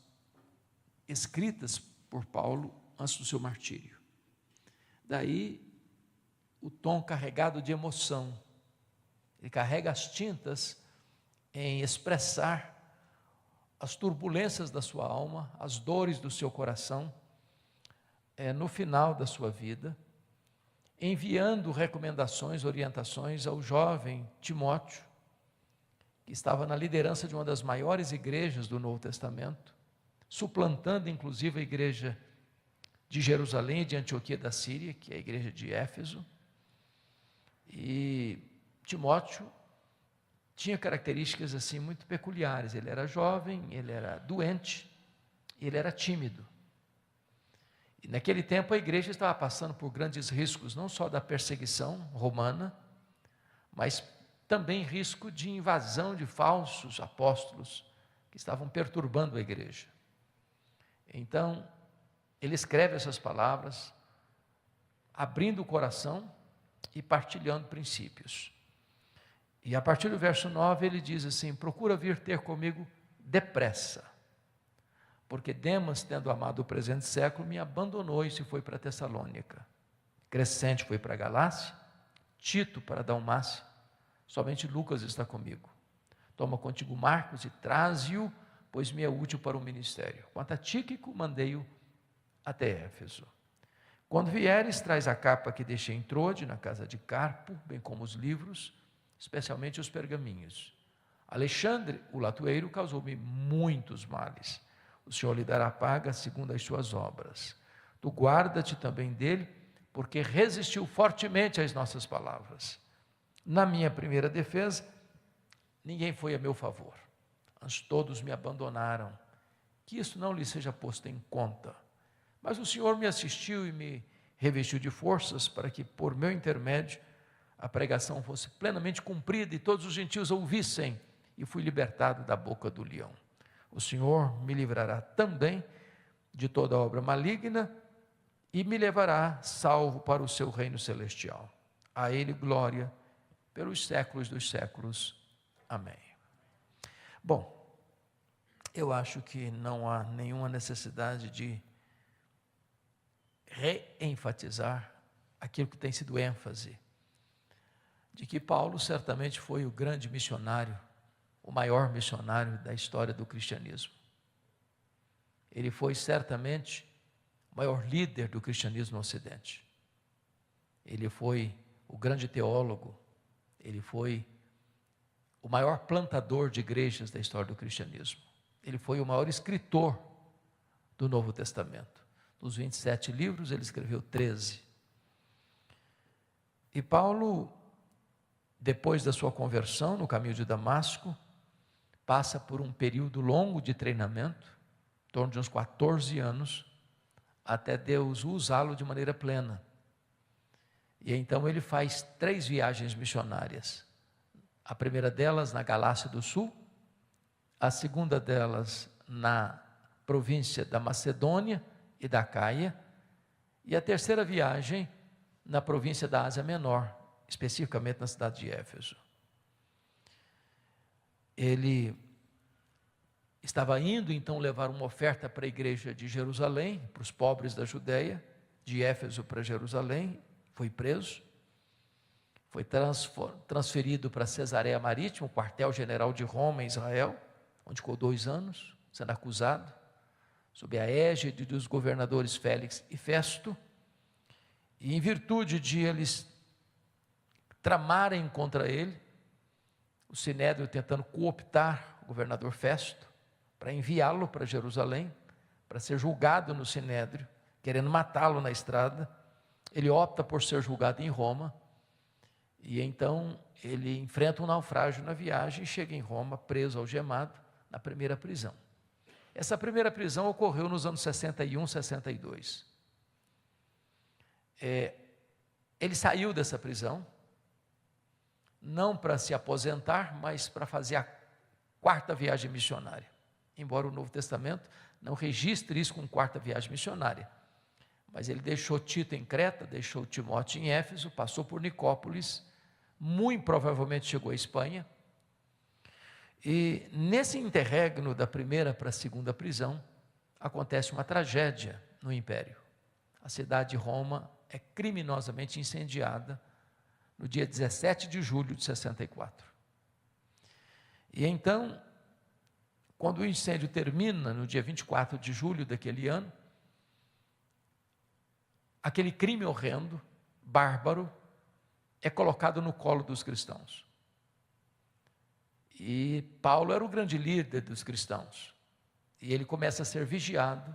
escritas por Paulo antes do seu martírio. Daí, o tom carregado de emoção, ele carrega as tintas em expressar as turbulências da sua alma, as dores do seu coração, no final da sua vida, enviando recomendações, orientações ao jovem Timóteo, que estava na liderança de uma das maiores igrejas do Novo Testamento, suplantando inclusive a igreja de Jerusalém e de Antioquia da Síria, que é a igreja de Éfeso. E Timóteo tinha características assim muito peculiares. Ele era jovem, ele era doente, ele era tímido. E naquele tempo a igreja estava passando por grandes riscos, não só da perseguição romana, mas também risco de invasão de falsos apóstolos que estavam perturbando a igreja. Então, ele escreve essas palavras, abrindo o coração e partilhando princípios. E a partir do verso 9 ele diz assim: procura vir ter comigo depressa, porque Demas, tendo amado o presente século, me abandonou e se foi para Tessalônica. Crescente foi para a Galácia, Tito para a Dalmácia, somente Lucas está comigo. Toma contigo Marcos e traze-o, pois me é útil para o ministério. Quanto a Tíquico, mandei-o até Éfeso. Quando vieres, traz a capa que deixei em Trode, na casa de Carpo, bem como os livros, especialmente os pergaminhos. Alexandre, o latoeiro, causou-me muitos males. O Senhor lhe dará paga segundo as suas obras. Tu guarda-te também dele, porque resistiu fortemente às nossas palavras. Na minha primeira defesa, ninguém foi a meu favor, antes todos me abandonaram. Que isso não lhe seja posto em conta. Mas o Senhor me assistiu e me revestiu de forças para que, por meu intermédio, a pregação fosse plenamente cumprida e todos os gentios ouvissem, e fui libertado da boca do leão. O Senhor me livrará também de toda obra maligna e me levará salvo para o seu reino celestial. A Ele glória pelos séculos dos séculos. Amém. Bom, eu acho que não há nenhuma necessidade de reenfatizar aquilo que tem sido ênfase, de que Paulo certamente foi o grande missionário, o maior missionário da história do cristianismo. Ele foi certamente o maior líder do cristianismo no Ocidente. Ele foi o grande teólogo, ele foi o maior plantador de igrejas da história do cristianismo. Ele foi o maior escritor do Novo Testamento. Dos 27 livros, ele escreveu 13. E Paulo, depois da sua conversão no caminho de Damasco, passa por um período longo de treinamento, em torno de uns 14 anos, até Deus usá-lo de maneira plena. E então ele faz 3 viagens missionárias. A primeira delas na Galácia do Sul, a segunda delas na província da Macedônia e da Caia, e a terceira viagem na província da Ásia Menor, especificamente na cidade de Éfeso. Ele estava indo então levar uma oferta para a igreja de Jerusalém, para os pobres da Judéia, de Éfeso para Jerusalém, foi preso, foi transferido para Cesareia Marítima, o quartel-general de Roma, em Israel, onde ficou 2 anos, sendo acusado, sob a égide dos governadores Félix e Festo, e em virtude de eles tramarem contra ele, o Sinédrio tentando cooptar o governador Festo, para enviá-lo para Jerusalém, para ser julgado no Sinédrio, querendo matá-lo na estrada, ele opta por ser julgado em Roma, e então ele enfrenta um naufrágio na viagem e chega em Roma, preso, algemado, na primeira prisão. Essa primeira prisão ocorreu nos anos 61, 62. Ele saiu dessa prisão, não para se aposentar, mas para fazer a 4ª viagem missionária. Embora o Novo Testamento não registre isso como 4ª viagem missionária. Mas ele deixou Tito em Creta, deixou Timóteo em Éfeso, passou por Nicópolis, muito provavelmente chegou à Espanha. E nesse interregno da primeira para a segunda prisão, acontece uma tragédia no Império. A cidade de Roma é criminosamente incendiada no dia 17 de julho de 64. E então, quando o incêndio termina, no dia 24 de julho daquele ano, aquele crime horrendo, bárbaro, é colocado no colo dos cristãos. E Paulo era o grande líder dos cristãos. E ele começa a ser vigiado,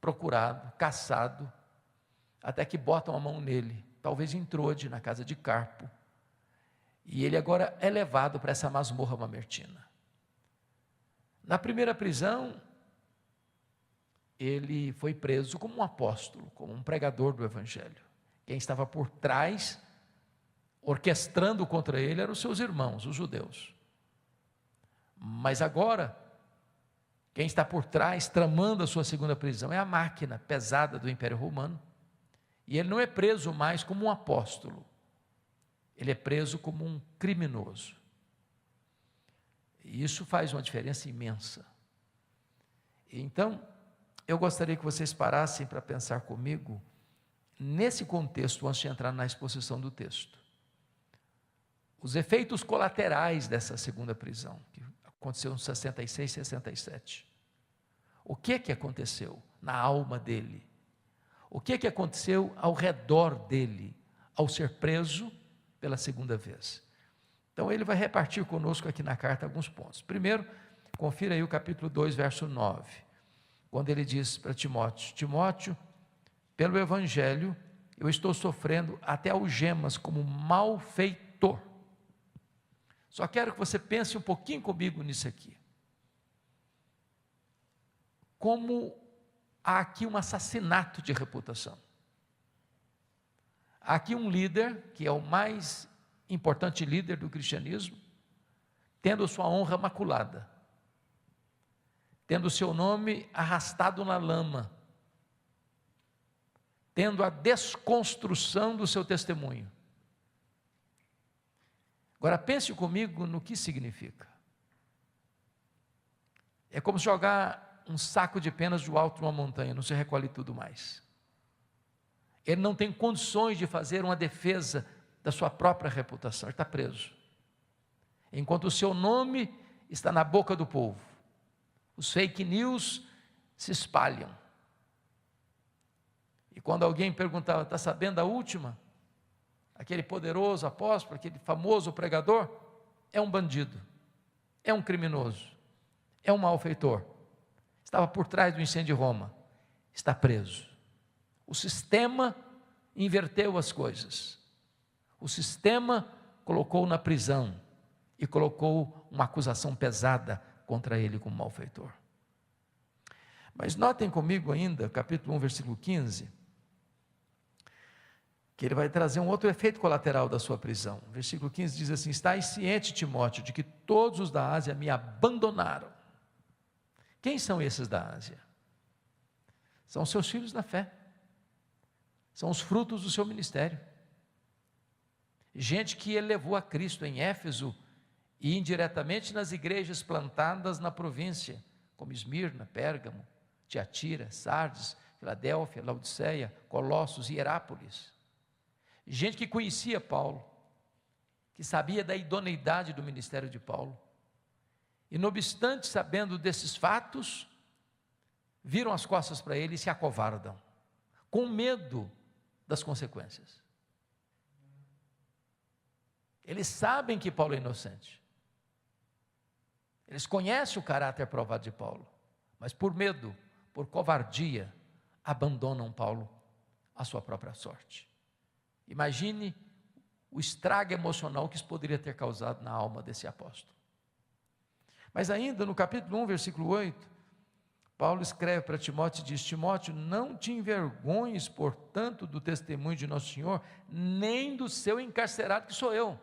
procurado, caçado, até que botam a mão nele, talvez em Trode, na casa de Carpo. E ele agora é levado para essa masmorra mamertina. Na primeira prisão, ele foi preso como um apóstolo, como um pregador do Evangelho. Quem estava por trás, orquestrando contra ele, eram os seus irmãos, os judeus. Mas agora, quem está por trás, tramando a sua segunda prisão, é a máquina pesada do Império Romano. E ele não é preso mais como um apóstolo, ele é preso como um criminoso. E isso faz uma diferença imensa. Então, eu gostaria que vocês parassem para pensar comigo, nesse contexto, antes de entrar na exposição do texto. Os efeitos colaterais dessa segunda prisão, que aconteceu em 66, 67. O que aconteceu na alma dele? O que aconteceu ao redor dele, ao ser preso pela segunda vez? Então ele vai repartir conosco aqui na carta alguns pontos. Primeiro, confira aí o capítulo 2, verso 9, quando ele diz para Timóteo: Timóteo, pelo Evangelho, eu estou sofrendo até algemas como malfeitor. Só quero que você pense um pouquinho comigo nisso aqui. Como há aqui um assassinato de reputação. Há aqui um líder, que é o mais importante líder do cristianismo, tendo sua honra maculada, tendo seu nome arrastado na lama, tendo a desconstrução do seu testemunho. Agora pense comigo no que significa. É como jogar um saco de penas do alto de uma montanha, não se recolhe tudo mais. Ele não tem condições de fazer uma defesa da sua própria reputação, ele está preso. Enquanto o seu nome está na boca do povo, os fake news se espalham. E quando alguém perguntava, está sabendo a última? Aquele poderoso apóstolo, aquele famoso pregador, é um bandido, é um criminoso, é um malfeitor. Estava por trás do incêndio de Roma, está preso. O sistema inverteu as coisas. O sistema colocou na prisão e colocou uma acusação pesada contra ele como malfeitor. Mas notem comigo ainda, capítulo 1, versículo 15, que ele vai trazer um outro efeito colateral da sua prisão. Versículo 15 diz assim: estais ciente, Timóteo, de que todos os da Ásia me abandonaram. Quem são esses da Ásia? São seus filhos na fé, são os frutos do seu ministério, gente que ele levou a Cristo em Éfeso e indiretamente nas igrejas plantadas na província, como Esmirna, Pérgamo, Tiatira, Sardes, Filadélfia, Laodiceia, Colossos e Hierápolis. Gente que conhecia Paulo, que sabia da idoneidade do ministério de Paulo, e não obstante sabendo desses fatos, viram as costas para ele e se acovardam, com medo das consequências. Eles sabem que Paulo é inocente, eles conhecem o caráter provado de Paulo, mas por medo, por covardia, abandonam Paulo à sua própria sorte. Imagine o estrago emocional que isso poderia ter causado na alma desse apóstolo. Mas ainda no capítulo 1, versículo 8, Paulo escreve para Timóteo e diz: Timóteo, não te envergonhes, portanto, do testemunho de nosso Senhor, nem do seu encarcerado, que sou eu.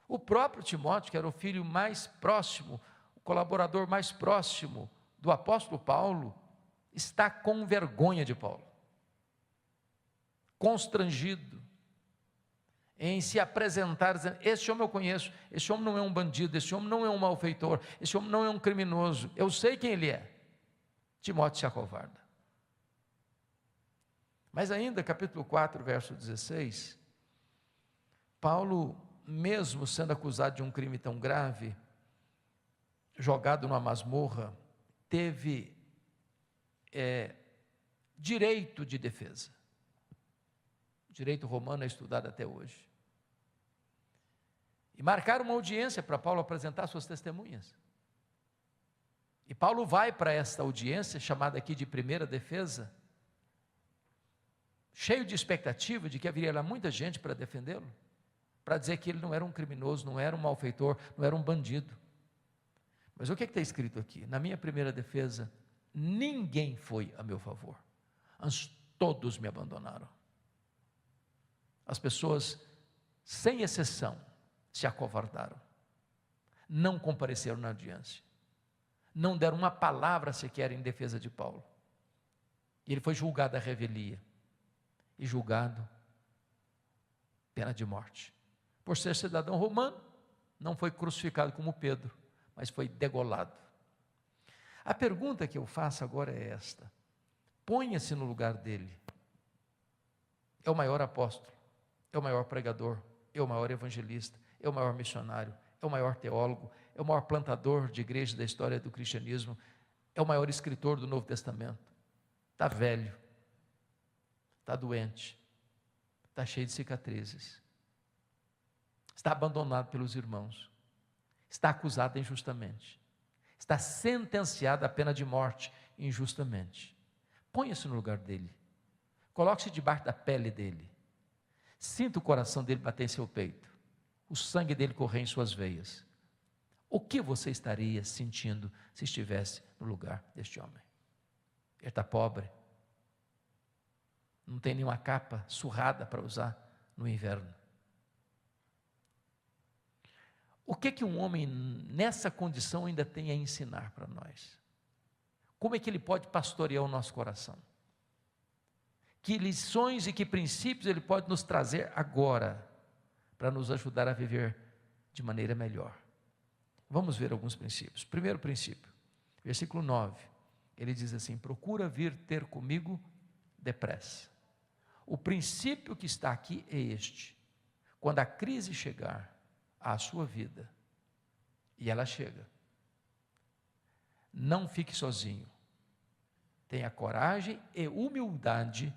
O próprio Timóteo, que era o filho mais próximo, o colaborador mais próximo do apóstolo Paulo, está com vergonha de Paulo, constrangido em se apresentar, dizendo: esse homem eu conheço, esse homem não é um bandido, esse homem não é um malfeitor, esse homem não é um criminoso, eu sei quem ele é. Timóteo se acovarda. Mas ainda, capítulo 4, verso 16, Paulo, mesmo sendo acusado de um crime tão grave, jogado numa masmorra, teve direito de defesa. O direito romano é estudado até hoje. E marcaram uma audiência para Paulo apresentar suas testemunhas. E Paulo vai para esta audiência, chamada aqui de primeira defesa, cheio de expectativa de que haveria lá muita gente para defendê-lo, para dizer que ele não era um criminoso, não era um malfeitor, não era um bandido. Mas o que está escrito aqui? Na minha primeira defesa, ninguém foi a meu favor, antes todos me abandonaram. As pessoas, sem exceção, se acovardaram, não compareceram na audiência, não deram uma palavra sequer em defesa de Paulo. E ele foi julgado à revelia, e julgado pena de morte. Por ser cidadão romano, não foi crucificado como Pedro, mas foi degolado. A pergunta que eu faço agora é esta: ponha-se no lugar dele. É o maior apóstolo, é o maior pregador, é o maior evangelista, é o maior missionário, é o maior teólogo, é o maior plantador de igreja da história do cristianismo, é o maior escritor do Novo Testamento. Está velho, está doente, está cheio de cicatrizes, está abandonado pelos irmãos, está acusado injustamente, está sentenciado à pena de morte injustamente. Ponha-se no lugar dele, coloque-se debaixo da pele dele, sinta o coração dele bater em seu peito, o sangue dele correr em suas veias. O que você estaria sentindo se estivesse no lugar deste homem? Ele está pobre, não tem nenhuma capa surrada para usar no inverno. O que um homem nessa condição ainda tem a ensinar para nós? Como é que ele pode pastorear o nosso coração? Que lições e que princípios ele pode nos trazer agora, para nos ajudar a viver de maneira melhor? Vamos ver alguns princípios. Primeiro princípio, versículo 9, ele diz assim: procura vir ter comigo depressa. O princípio que está aqui é este: quando a crise chegar à sua vida, e ela chega, não fique sozinho, tenha coragem e humildade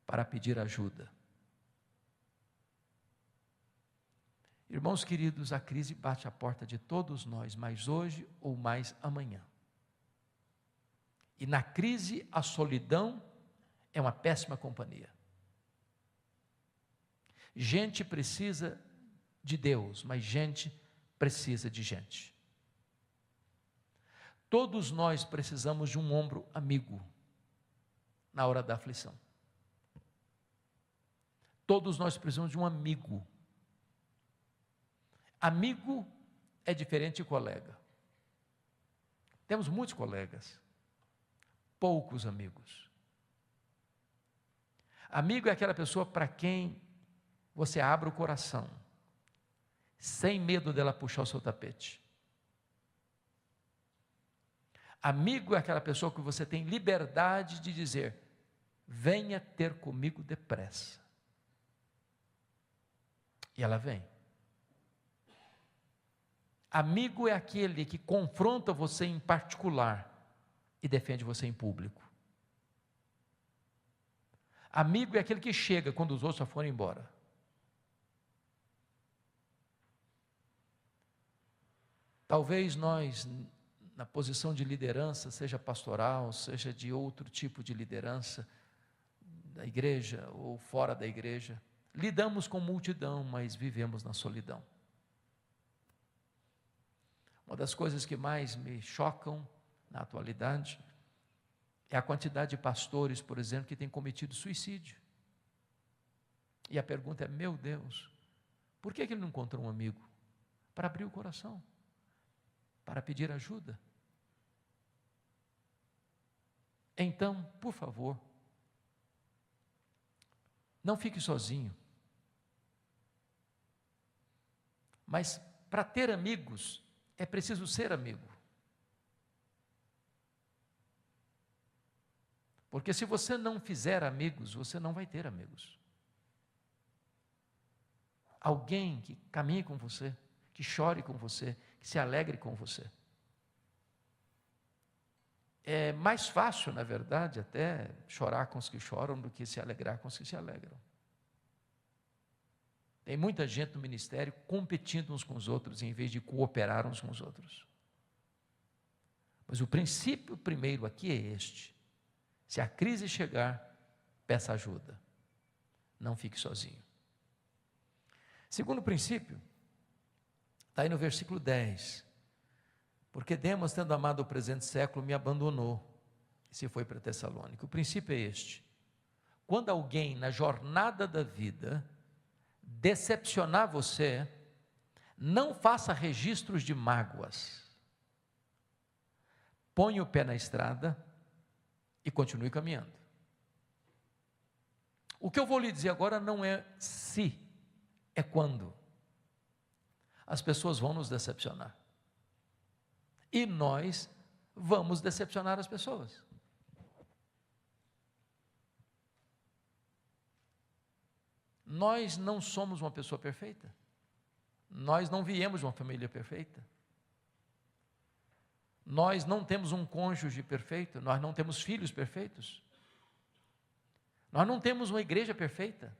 para pedir ajuda. Irmãos queridos, a crise bate à porta de todos nós, mais hoje ou mais amanhã. E na crise, a solidão é uma péssima companhia. Gente precisa de Deus, mas gente precisa de gente. Todos nós precisamos de um ombro amigo na hora da aflição. Todos nós precisamos de um amigo. Amigo é diferente de colega. Temos muitos colegas, poucos amigos. Amigo é aquela pessoa para quem você abre o coração, sem medo dela puxar o seu tapete. Amigo é aquela pessoa que você tem liberdade de dizer: venha ter comigo depressa. E ela vem. Amigo é aquele que confronta você em particular e defende você em público. Amigo é aquele que chega quando os outros já foram embora. Talvez nós, na posição de liderança, seja pastoral, seja de outro tipo de liderança, da igreja ou fora da igreja, lidamos com multidão, mas vivemos na solidão. Uma das coisas que mais me chocam na atualidade é a quantidade de pastores, por exemplo, que têm cometido suicídio. E a pergunta é: meu Deus, por que ele não encontrou um amigo para abrir o coração, para pedir ajuda? Então, por favor, não fique sozinho. Mas para ter amigos, é preciso ser amigo. Porque se você não fizer amigos, você não vai ter amigos. Alguém que caminhe com você, que chore com você, que se alegre com você. É mais fácil, na verdade, até chorar com os que choram do que se alegrar com os que se alegram. Tem muita gente no ministério competindo uns com os outros, em vez de cooperar uns com os outros. Mas o princípio primeiro aqui é este: se a crise chegar, peça ajuda. Não fique sozinho. Segundo princípio, está aí no versículo 10. Porque Demas, tendo amado o presente século, me abandonou e se foi para Tessalônica. O princípio é este: quando alguém na jornada da vida decepcionar você, não faça registros de mágoas. Põe o pé na estrada e continue caminhando. O que eu vou lhe dizer agora não é se, é quando. As pessoas vão nos decepcionar. E nós vamos decepcionar as pessoas. Nós não somos uma pessoa perfeita. Nós não viemos de uma família perfeita. Nós não temos um cônjuge perfeito. Nós não temos filhos perfeitos. Nós não temos uma igreja perfeita.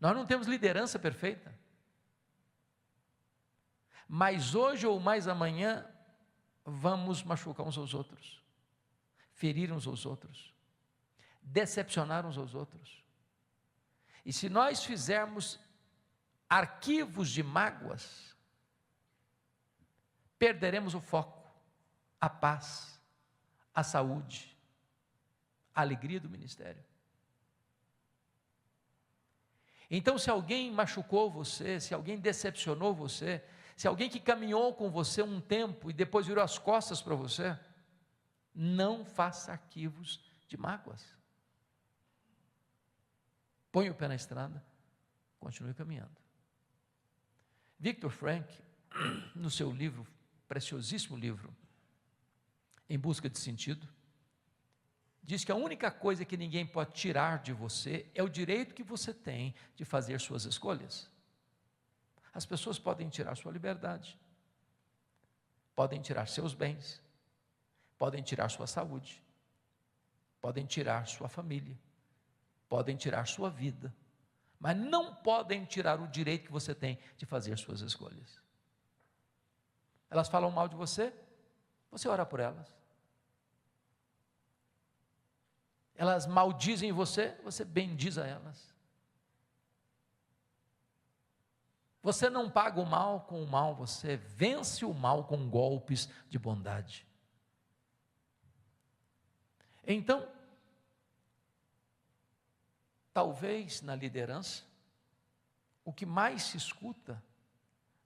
Nós não temos liderança perfeita. Mas hoje ou mais amanhã, vamos machucar uns aos outros, ferir uns aos outros, decepcionar uns aos outros. E se nós fizermos arquivos de mágoas, perderemos o foco, a paz, a saúde, a alegria do ministério. Então, se alguém machucou você, se alguém decepcionou você, se alguém que caminhou com você um tempo e depois virou as costas para você, não faça arquivos de mágoas. Põe o pé na estrada, continue caminhando. Viktor Frankl, no seu livro, preciosíssimo livro, Em Busca de Sentido, diz que a única coisa que ninguém pode tirar de você é o direito que você tem de fazer suas escolhas. As pessoas podem tirar sua liberdade, podem tirar seus bens, podem tirar sua saúde, podem tirar sua família, podem tirar sua vida, mas não podem tirar o direito que você tem de fazer suas escolhas. Elas falam mal de você, você ora por elas. Elas maldizem você, você bendiz a elas. Você não paga o mal com o mal, você vence o mal com golpes de bondade. Então, talvez na liderança, o que mais se escuta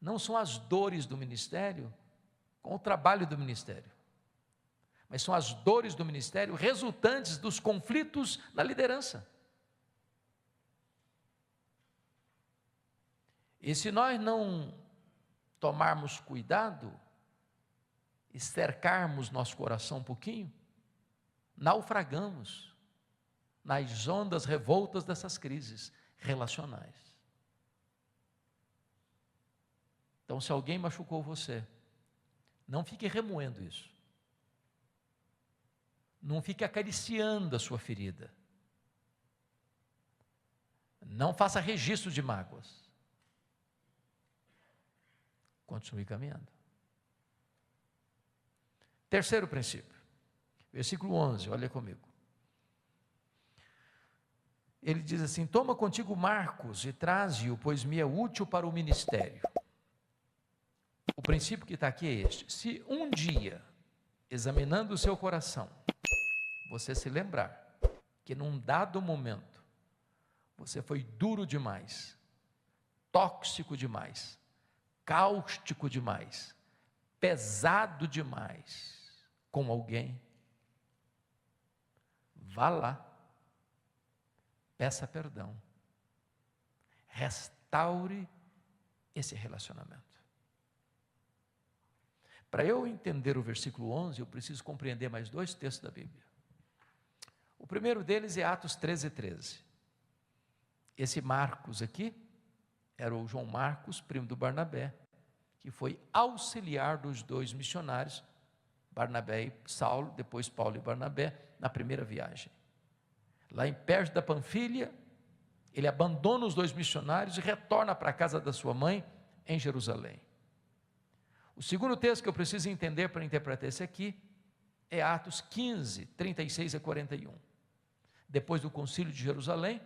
não são as dores do ministério com o trabalho do ministério, mas são as dores do ministério resultantes dos conflitos na liderança. E se nós não tomarmos cuidado e cercarmos nosso coração um pouquinho, naufragamos nas ondas revoltas dessas crises relacionais. Então, se alguém machucou você, não fique remoendo isso. Não fique acariciando a sua ferida. Não faça registro de mágoas. Continue caminhando. Terceiro princípio, versículo 11, olha comigo. Ele diz assim: toma contigo Marcos e traze-o, pois me é útil para o ministério. O princípio que está aqui é este: se um dia, examinando o seu coração, você se lembrar que num dado momento, você foi duro demais, tóxico demais, cáustico demais, pesado demais com alguém, vá lá, peça perdão, restaure esse relacionamento. Para eu entender o versículo 11, eu preciso compreender mais dois textos da Bíblia. O primeiro deles é Atos 13:13. Esse Marcos aqui era o João Marcos, primo do Barnabé, que foi auxiliar dos dois missionários, Barnabé e Saulo, depois Paulo e Barnabé, na primeira viagem. Lá em Perge da Panfilha, ele abandona os dois missionários e retorna para a casa da sua mãe, em Jerusalém. O segundo texto que eu preciso entender para interpretar esse aqui, é Atos 15, 36 a 41. Depois do concílio de Jerusalém,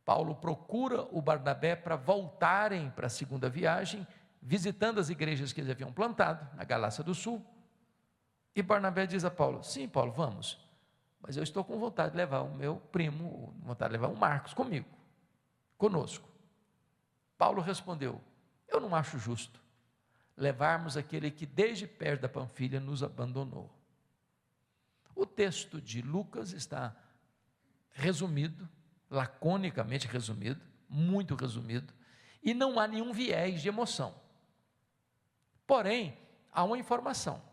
Paulo procura o Barnabé para voltarem para a segunda viagem, visitando as igrejas que eles haviam plantado, na Galácia do Sul. E Barnabé diz a Paulo: sim, Paulo, vamos, mas eu estou com vontade de levar o meu primo, vontade de levar o Marcos comigo, conosco. Paulo respondeu: eu não acho justo levarmos aquele que desde perto da Panfilha nos abandonou. O texto de Lucas está resumido, laconicamente resumido, muito resumido, e não há nenhum viés de emoção. Porém, há uma informação.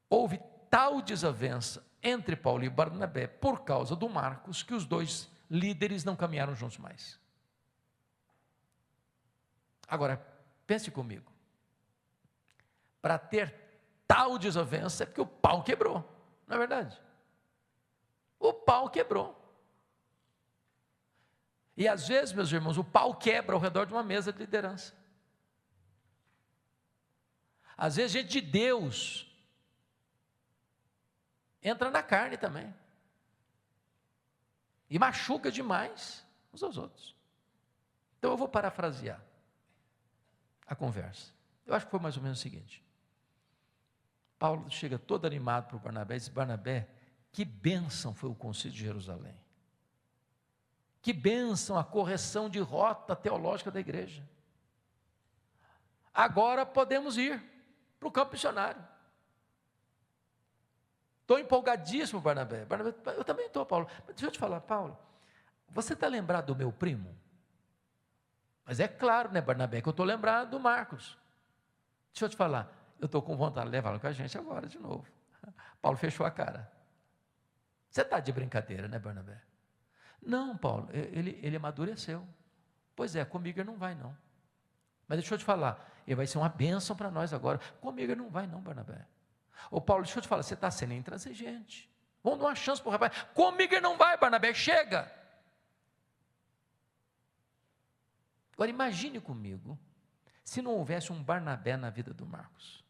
Houve tal desavença entre Paulo e Barnabé por causa do Marcos, que os dois líderes não caminharam juntos mais. Agora, pense comigo. Para ter tal desavença é porque o pau quebrou, não é verdade? O pau quebrou. E às vezes, meus irmãos, o pau quebra ao redor de uma mesa de liderança. Às vezes, gente de Deus entra na carne também. E machuca demais uns aos outros. Então eu vou parafrasear a conversa. Eu acho que foi mais ou menos o seguinte. Paulo chega todo animado para o Barnabé e diz: Barnabé, que bênção foi o concílio de Jerusalém. Que bênção a correção de rota teológica da igreja. Agora podemos ir para o campo missionário. Estou empolgadíssimo, Barnabé. Barnabé, eu também estou, Paulo. Mas deixa eu te falar, Paulo, você está lembrado do meu primo? Mas é claro, né, Barnabé, que eu estou lembrado do Marcos. Deixa eu te falar, eu estou com vontade de levá-lo com a gente agora de novo. Paulo fechou a cara. Você está de brincadeira, né, Barnabé? Não, Paulo, ele amadureceu. Pois é, comigo ele não vai não. Mas deixa eu te falar, ele vai ser uma bênção para nós agora. Comigo ele não vai não, Barnabé. Ô Paulo, deixa eu te falar, você está sendo intransigente. Vamos dar uma chance para o rapaz. Comigo ele não vai, Barnabé, chega. Agora imagine comigo, se não houvesse um Barnabé na vida do Marcos.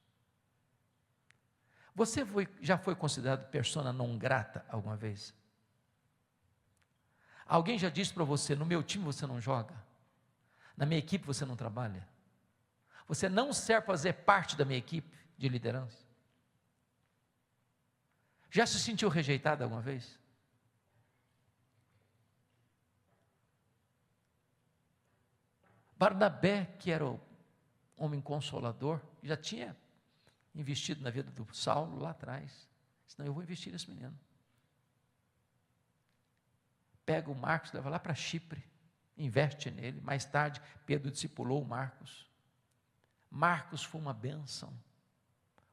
Você já foi considerado persona não grata alguma vez? Alguém já disse para você: no meu time você não joga? Na minha equipe você não trabalha? Você não serve para fazer parte da minha equipe de liderança? Já se sentiu rejeitado alguma vez? Barnabé, que era o homem consolador, já tinha investido na vida do Saulo lá atrás. Senão eu vou investir nesse menino. Pega o Marcos, leva lá para Chipre, investe nele. Mais tarde, Pedro discipulou o Marcos. Marcos foi uma bênção.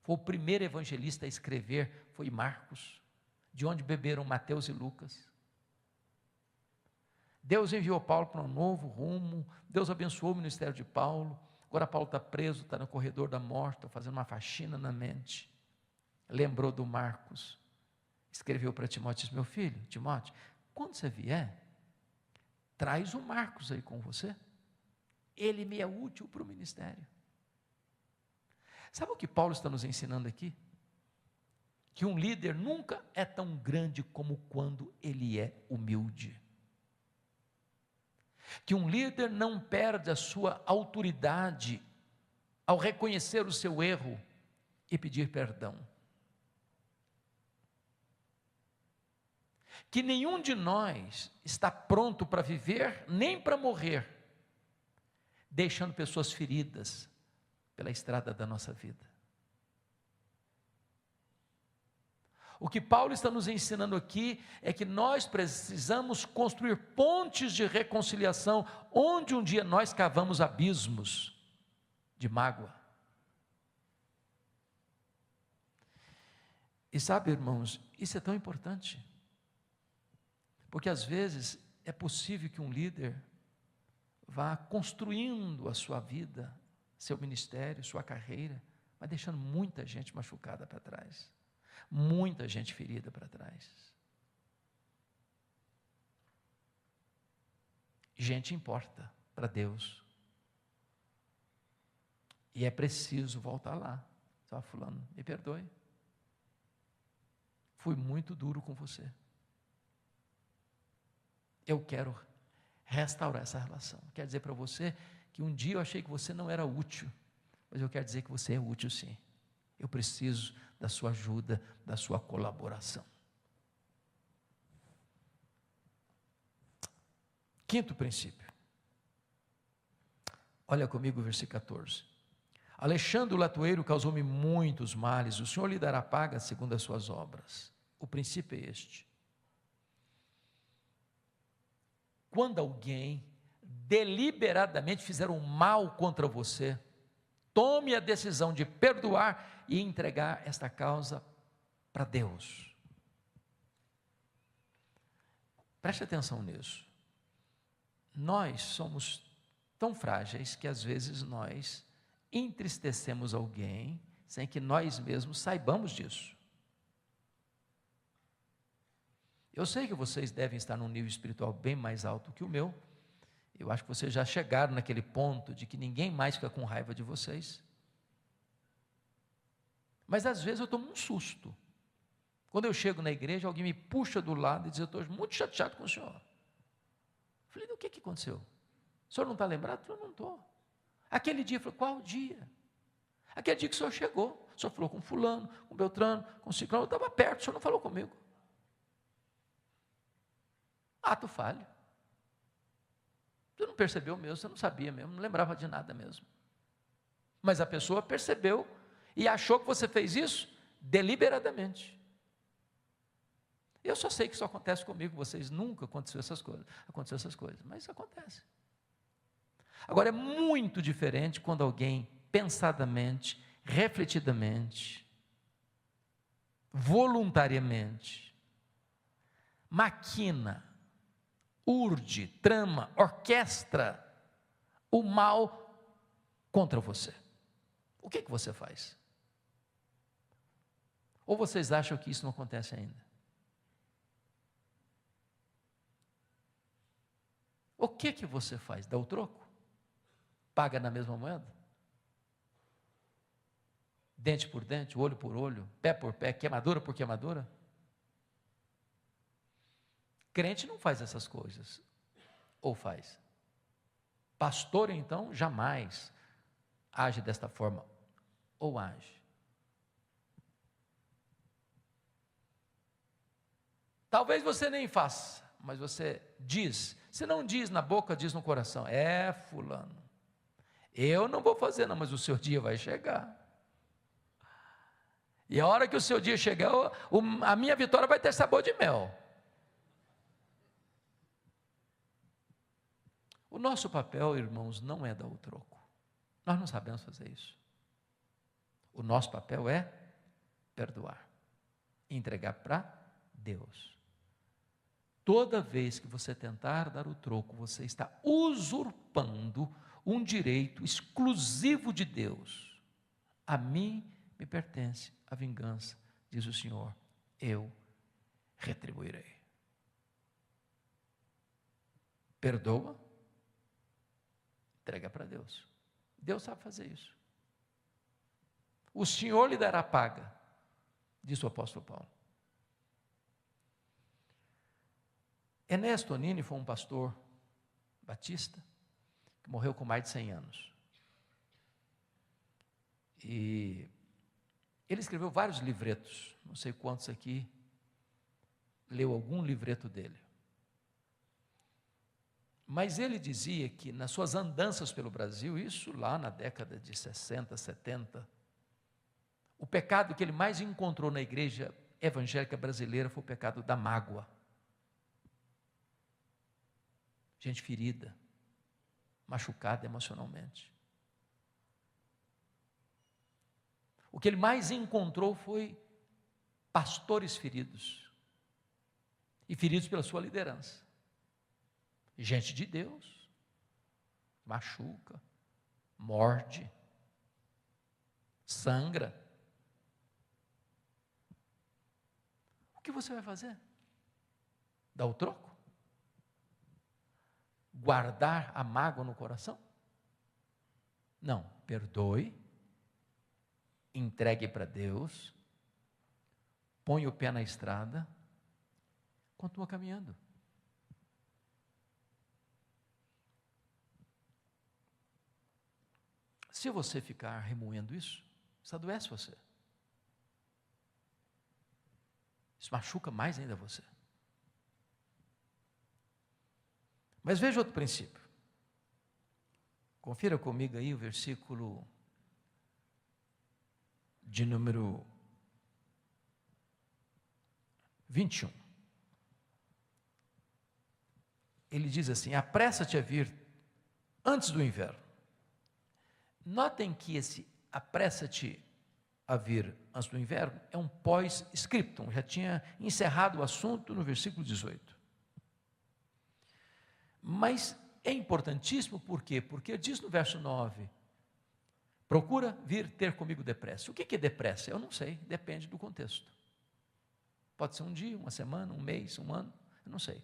Foi o primeiro evangelista a escrever, foi Marcos, de onde beberam Mateus e Lucas. Deus enviou Paulo para um novo rumo, Deus abençoou o ministério de Paulo. Agora Paulo está preso, está no corredor da morte, está fazendo uma faxina na mente. Lembrou do Marcos, escreveu para Timóteo, disse, meu filho, Timóteo, quando você vier, traz o Marcos aí com você, ele me é útil para o ministério. Sabe o que Paulo está nos ensinando aqui? Que um líder nunca é tão grande como quando ele é humilde. Que um líder não perde a sua autoridade ao reconhecer o seu erro e pedir perdão. Que nenhum de nós está pronto para viver, nem para morrer, deixando pessoas feridas pela estrada da nossa vida. O que Paulo está nos ensinando aqui é que nós precisamos construir pontes de reconciliação, onde um dia nós cavamos abismos de mágoa. E sabe, irmãos, isso é tão importante, porque às vezes é possível que um líder vá construindo a sua vida, seu ministério, sua carreira, mas deixando muita gente machucada para trás, muita gente ferida para trás. Gente importa para Deus, e é preciso voltar lá. Só fulano, me perdoe, fui muito duro com você, eu quero restaurar essa relação. Quero dizer para você que um dia eu achei que você não era útil, mas eu quero dizer que você é útil sim. Eu preciso da sua ajuda, da sua colaboração. Quinto princípio. Olha comigo o versículo 14. Alexandre o latoeiro causou-me muitos males, o Senhor lhe dará paga segundo as suas obras. O princípio é este. Quando alguém deliberadamente fizer um mal contra você, tome a decisão de perdoar e entregar esta causa para Deus. Preste atenção nisso. Nós somos tão frágeis que às vezes nós entristecemos alguém sem que nós mesmos saibamos disso. Eu sei que vocês devem estar num nível espiritual bem mais alto que o meu. Eu acho que vocês já chegaram naquele ponto de que ninguém mais fica com raiva de vocês. Mas às vezes eu tomo um susto. Quando eu chego na igreja, alguém me puxa do lado e diz, eu estou muito chateado com o senhor. Eu falei, o que aconteceu? O senhor não está lembrado? Eu falei, não estou. Aquele dia, eu falei, qual dia? Aquele dia que o senhor chegou, o senhor falou com fulano, com Beltrano, com ciclano, eu estava perto, o senhor não falou comigo. Ato falho. Você não percebeu mesmo, você não sabia mesmo, não lembrava de nada mesmo. Mas a pessoa percebeu e achou que você fez isso deliberadamente. Eu só sei que isso acontece comigo, vocês nunca aconteceu essas coisas, mas isso acontece. Agora é muito diferente quando alguém pensadamente, refletidamente, voluntariamente, maquina, urde, trama, orquestra o mal contra você. O que você faz? Ou vocês acham que isso não acontece ainda? O que você faz? Dá o troco? Paga na mesma moeda? Dente por dente, olho por olho, pé por pé, queimadura por queimadura? Crente não faz essas coisas, ou faz? Pastor, então, jamais age desta forma, ou age? Talvez você nem faça, mas você diz, se não diz na boca, diz no coração, fulano, eu não vou fazer não, mas o seu dia vai chegar, e a hora que o seu dia chegar, a minha vitória vai ter sabor de mel. O nosso papel, irmãos, não é dar o troco. Nós não sabemos fazer isso. O nosso papel é perdoar, entregar para Deus. Toda vez que você tentar dar o troco, você está usurpando um direito exclusivo de Deus. A mim me pertence a vingança, diz o Senhor, eu retribuirei. Perdoa, entrega para Deus. Deus sabe fazer isso. O Senhor lhe dará paga, disse o apóstolo Paulo. Ernesto Onini foi um pastor batista que morreu com mais de 100 anos. E ele escreveu vários livretos, não sei quantos aqui leu algum livreto dele. Mas ele dizia que nas suas andanças pelo Brasil, isso lá na década de 60, 70, o pecado que ele mais encontrou na igreja evangélica brasileira foi o pecado da mágoa. Gente ferida, machucada emocionalmente. O que ele mais encontrou foi pastores feridos, e feridos pela sua liderança. Gente de Deus, machuca, morde, sangra. O que você vai fazer? Dar o troco? Guardar a mágoa no coração? Não, perdoe, entregue para Deus, põe o pé na estrada, continua caminhando. Se você ficar remoendo isso adoece você. Isso machuca mais ainda você. Mas veja outro princípio. Confira comigo aí o versículo de número 21. Ele diz assim: apressa-te a vir antes do inverno. Notem que esse apressa-te a vir antes do inverno é um pós-scriptum, já tinha encerrado o assunto no versículo 18. Mas é importantíssimo, por quê? Porque diz no verso 9, procura vir ter comigo depressa. O que é depressa? Eu não sei, depende do contexto. Pode ser um dia, uma semana, um mês, um ano, eu não sei.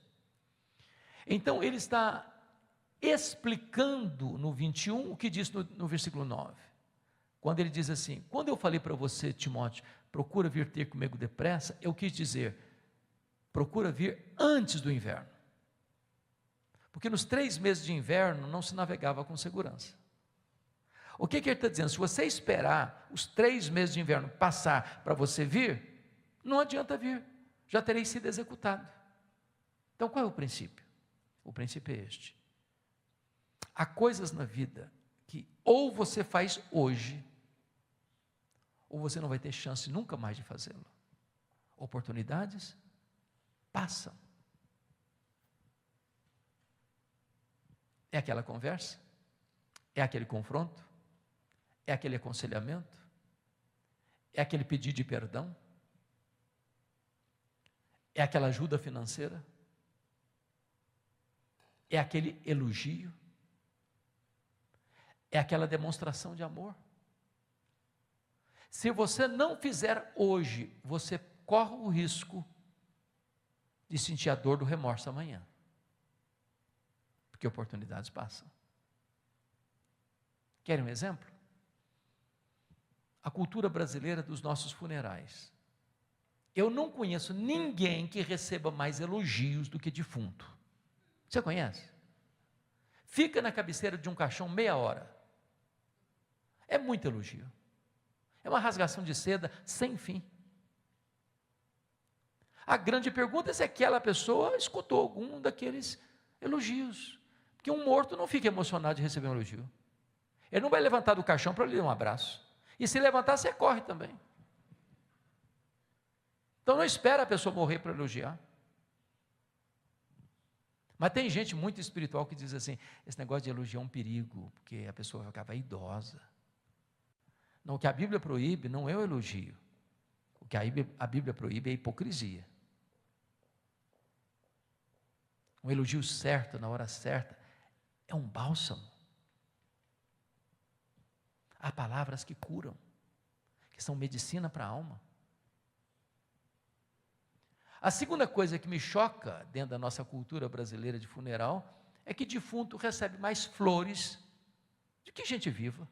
Então ele está explicando no 21 o que diz no versículo 9. Quando ele diz assim: quando eu falei para você, Timóteo, procura vir ter comigo depressa, eu quis dizer, procura vir antes do inverno. Porque nos 3 meses de inverno não se navegava com segurança. O que ele está dizendo? Se você esperar os 3 meses de inverno passar para você vir, não adianta vir, já terei sido executado. Então qual é o princípio? O princípio é este: há coisas na vida que ou você faz hoje, ou você não vai ter chance nunca mais de fazê-lo. Oportunidades passam. É aquela conversa? É aquele confronto? É aquele aconselhamento? É aquele pedido de perdão? É aquela ajuda financeira? É aquele elogio? É aquela demonstração de amor? Se você não fizer hoje, você corre o risco de sentir a dor do remorso amanhã. Porque oportunidades passam. Querem um exemplo? A cultura brasileira dos nossos funerais. Eu não conheço ninguém que receba mais elogios do que defunto. Você conhece? Fica na cabeceira de um caixão meia hora. É muito elogio. É uma rasgação de seda sem fim. A grande pergunta é se aquela pessoa escutou algum daqueles elogios. Porque um morto não fica emocionado de receber um elogio. Ele não vai levantar do caixão para lhe dar um abraço. E se levantar, você corre também. Então não espera a pessoa morrer para elogiar. Mas tem gente muito espiritual que diz assim, esse negócio de elogio é um perigo, porque a pessoa vai ficar vaidosa. Não, o que a Bíblia proíbe não é o elogio. O que a Bíblia proíbe é a hipocrisia. Um elogio certo, na hora certa, é um bálsamo. Há palavras que curam, que são medicina para a alma. A segunda coisa que me choca dentro da nossa cultura brasileira de funeral é que defunto recebe mais flores do que gente viva.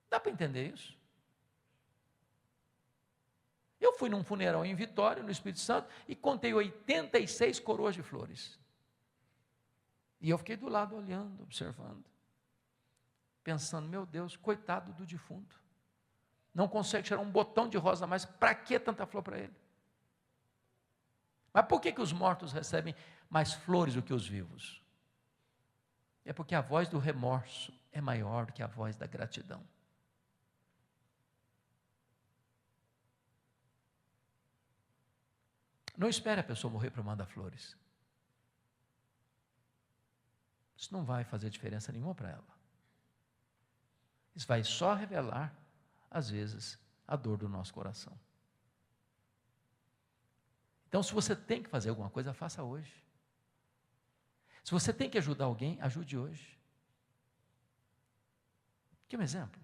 Dá para entender isso? Eu fui num funeral em Vitória, no Espírito Santo, e contei 86 coroas de flores. E eu fiquei do lado olhando, observando, pensando, meu Deus, coitado do defunto. Não consegue tirar um botão de rosa a mais, para que tanta flor para ele? Mas por que os mortos recebem mais flores do que os vivos? É porque a voz do remorso é maior do que a voz da gratidão. Não espere a pessoa morrer para mandar flores. Isso não vai fazer diferença nenhuma para ela. Isso vai só revelar, às vezes, a dor do nosso coração. Então, se você tem que fazer alguma coisa, faça hoje. Se você tem que ajudar alguém, ajude hoje. Quer um exemplo?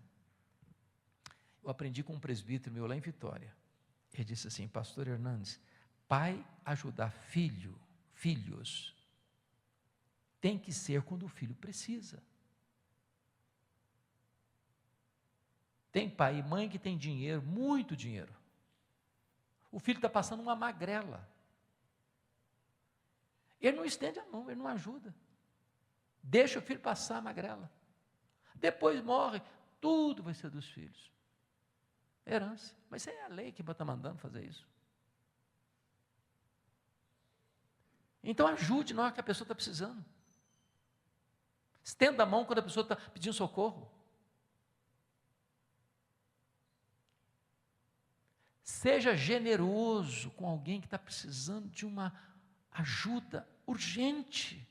Eu aprendi com um presbítero meu lá em Vitória. Ele disse assim, pastor Hernandes, pai ajudar filhos, tem que ser quando o filho precisa. Tem pai e mãe que tem dinheiro, muito dinheiro. O filho está passando uma magrela. Ele não estende a mão, ele não ajuda. Deixa o filho passar a magrela. Depois morre, tudo vai ser dos filhos. Herança. Mas isso é a lei que está mandando fazer isso. Então ajude na hora que a pessoa está precisando. Estenda a mão quando a pessoa está pedindo socorro. Seja generoso com alguém que está precisando de uma ajuda urgente.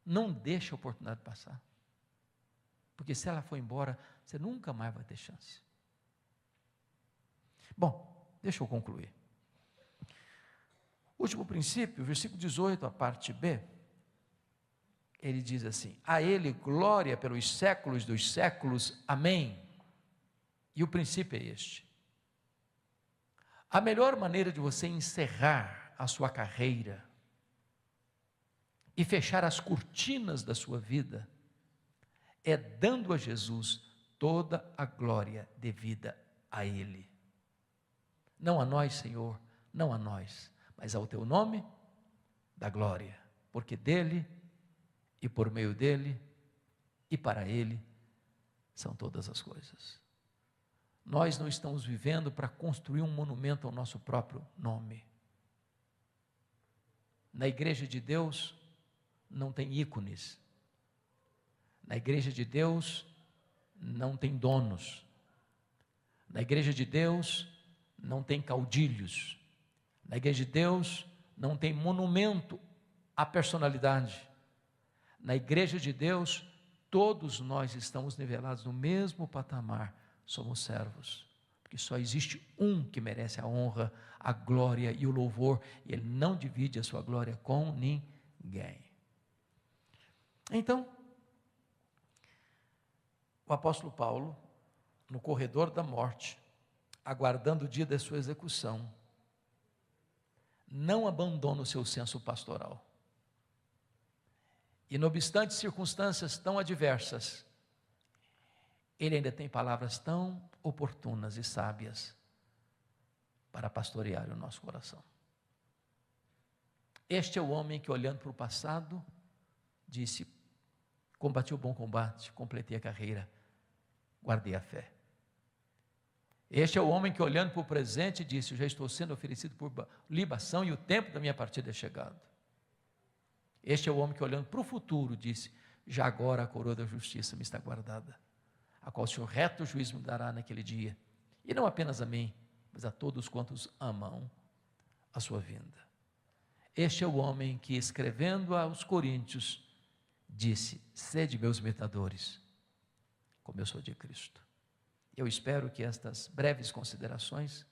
Não deixe a oportunidade passar. Porque se ela for embora, você nunca mais vai ter chance. Bom, deixa eu concluir. Último princípio, versículo 18, a parte B, ele diz assim, a ele glória pelos séculos dos séculos, amém. E o princípio é este. A melhor maneira de você encerrar a sua carreira e fechar as cortinas da sua vida é dando a Jesus toda a glória devida a Ele. Não a nós, Senhor, não a nós, mas ao Teu nome, da glória, porque dEle, e por meio dEle, e para Ele, são todas as coisas. Nós não estamos vivendo para construir um monumento ao nosso próprio nome. Na igreja de Deus, não tem ícones. Na igreja de Deus, não tem donos. Na igreja de Deus, não tem caudilhos. Na igreja de Deus, não tem monumento à personalidade. Na igreja de Deus, todos nós estamos nivelados no mesmo patamar, somos servos. Porque só existe um que merece a honra, a glória e o louvor, e ele não divide a sua glória com ninguém. Então, o apóstolo Paulo, no corredor da morte, aguardando o dia da sua execução, não abandona o seu senso pastoral. E não obstante circunstâncias tão adversas, ele ainda tem palavras tão oportunas e sábias para pastorear o nosso coração. Este é o homem que, olhando para o passado, disse, combati o bom combate, completei a carreira, guardei a fé. Este é o homem que, olhando para o presente, disse, eu já estou sendo oferecido por libação e o tempo da minha partida é chegado. Este é o homem que, olhando para o futuro, disse, já agora a coroa da justiça me está guardada, a qual o Senhor reto juízo me dará naquele dia, e não apenas a mim, mas a todos quantos amam a sua vinda. Este é o homem que, escrevendo aos Coríntios, disse: sede meus imitadores, como eu sou de Cristo. Eu espero que estas breves considerações,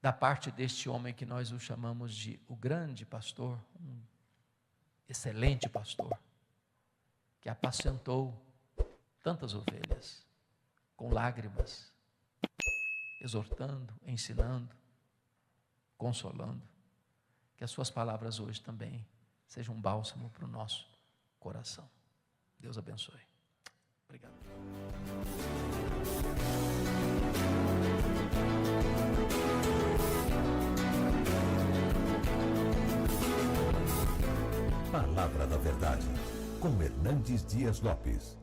da parte deste homem que nós o chamamos de o grande pastor, um excelente pastor, que apacentou tantas ovelhas, com lágrimas, exortando, ensinando, consolando, que as suas palavras hoje também sejam um bálsamo para o nosso coração. Deus abençoe. Obrigado. Palavra da Verdade, com Hernandes Dias Lopes.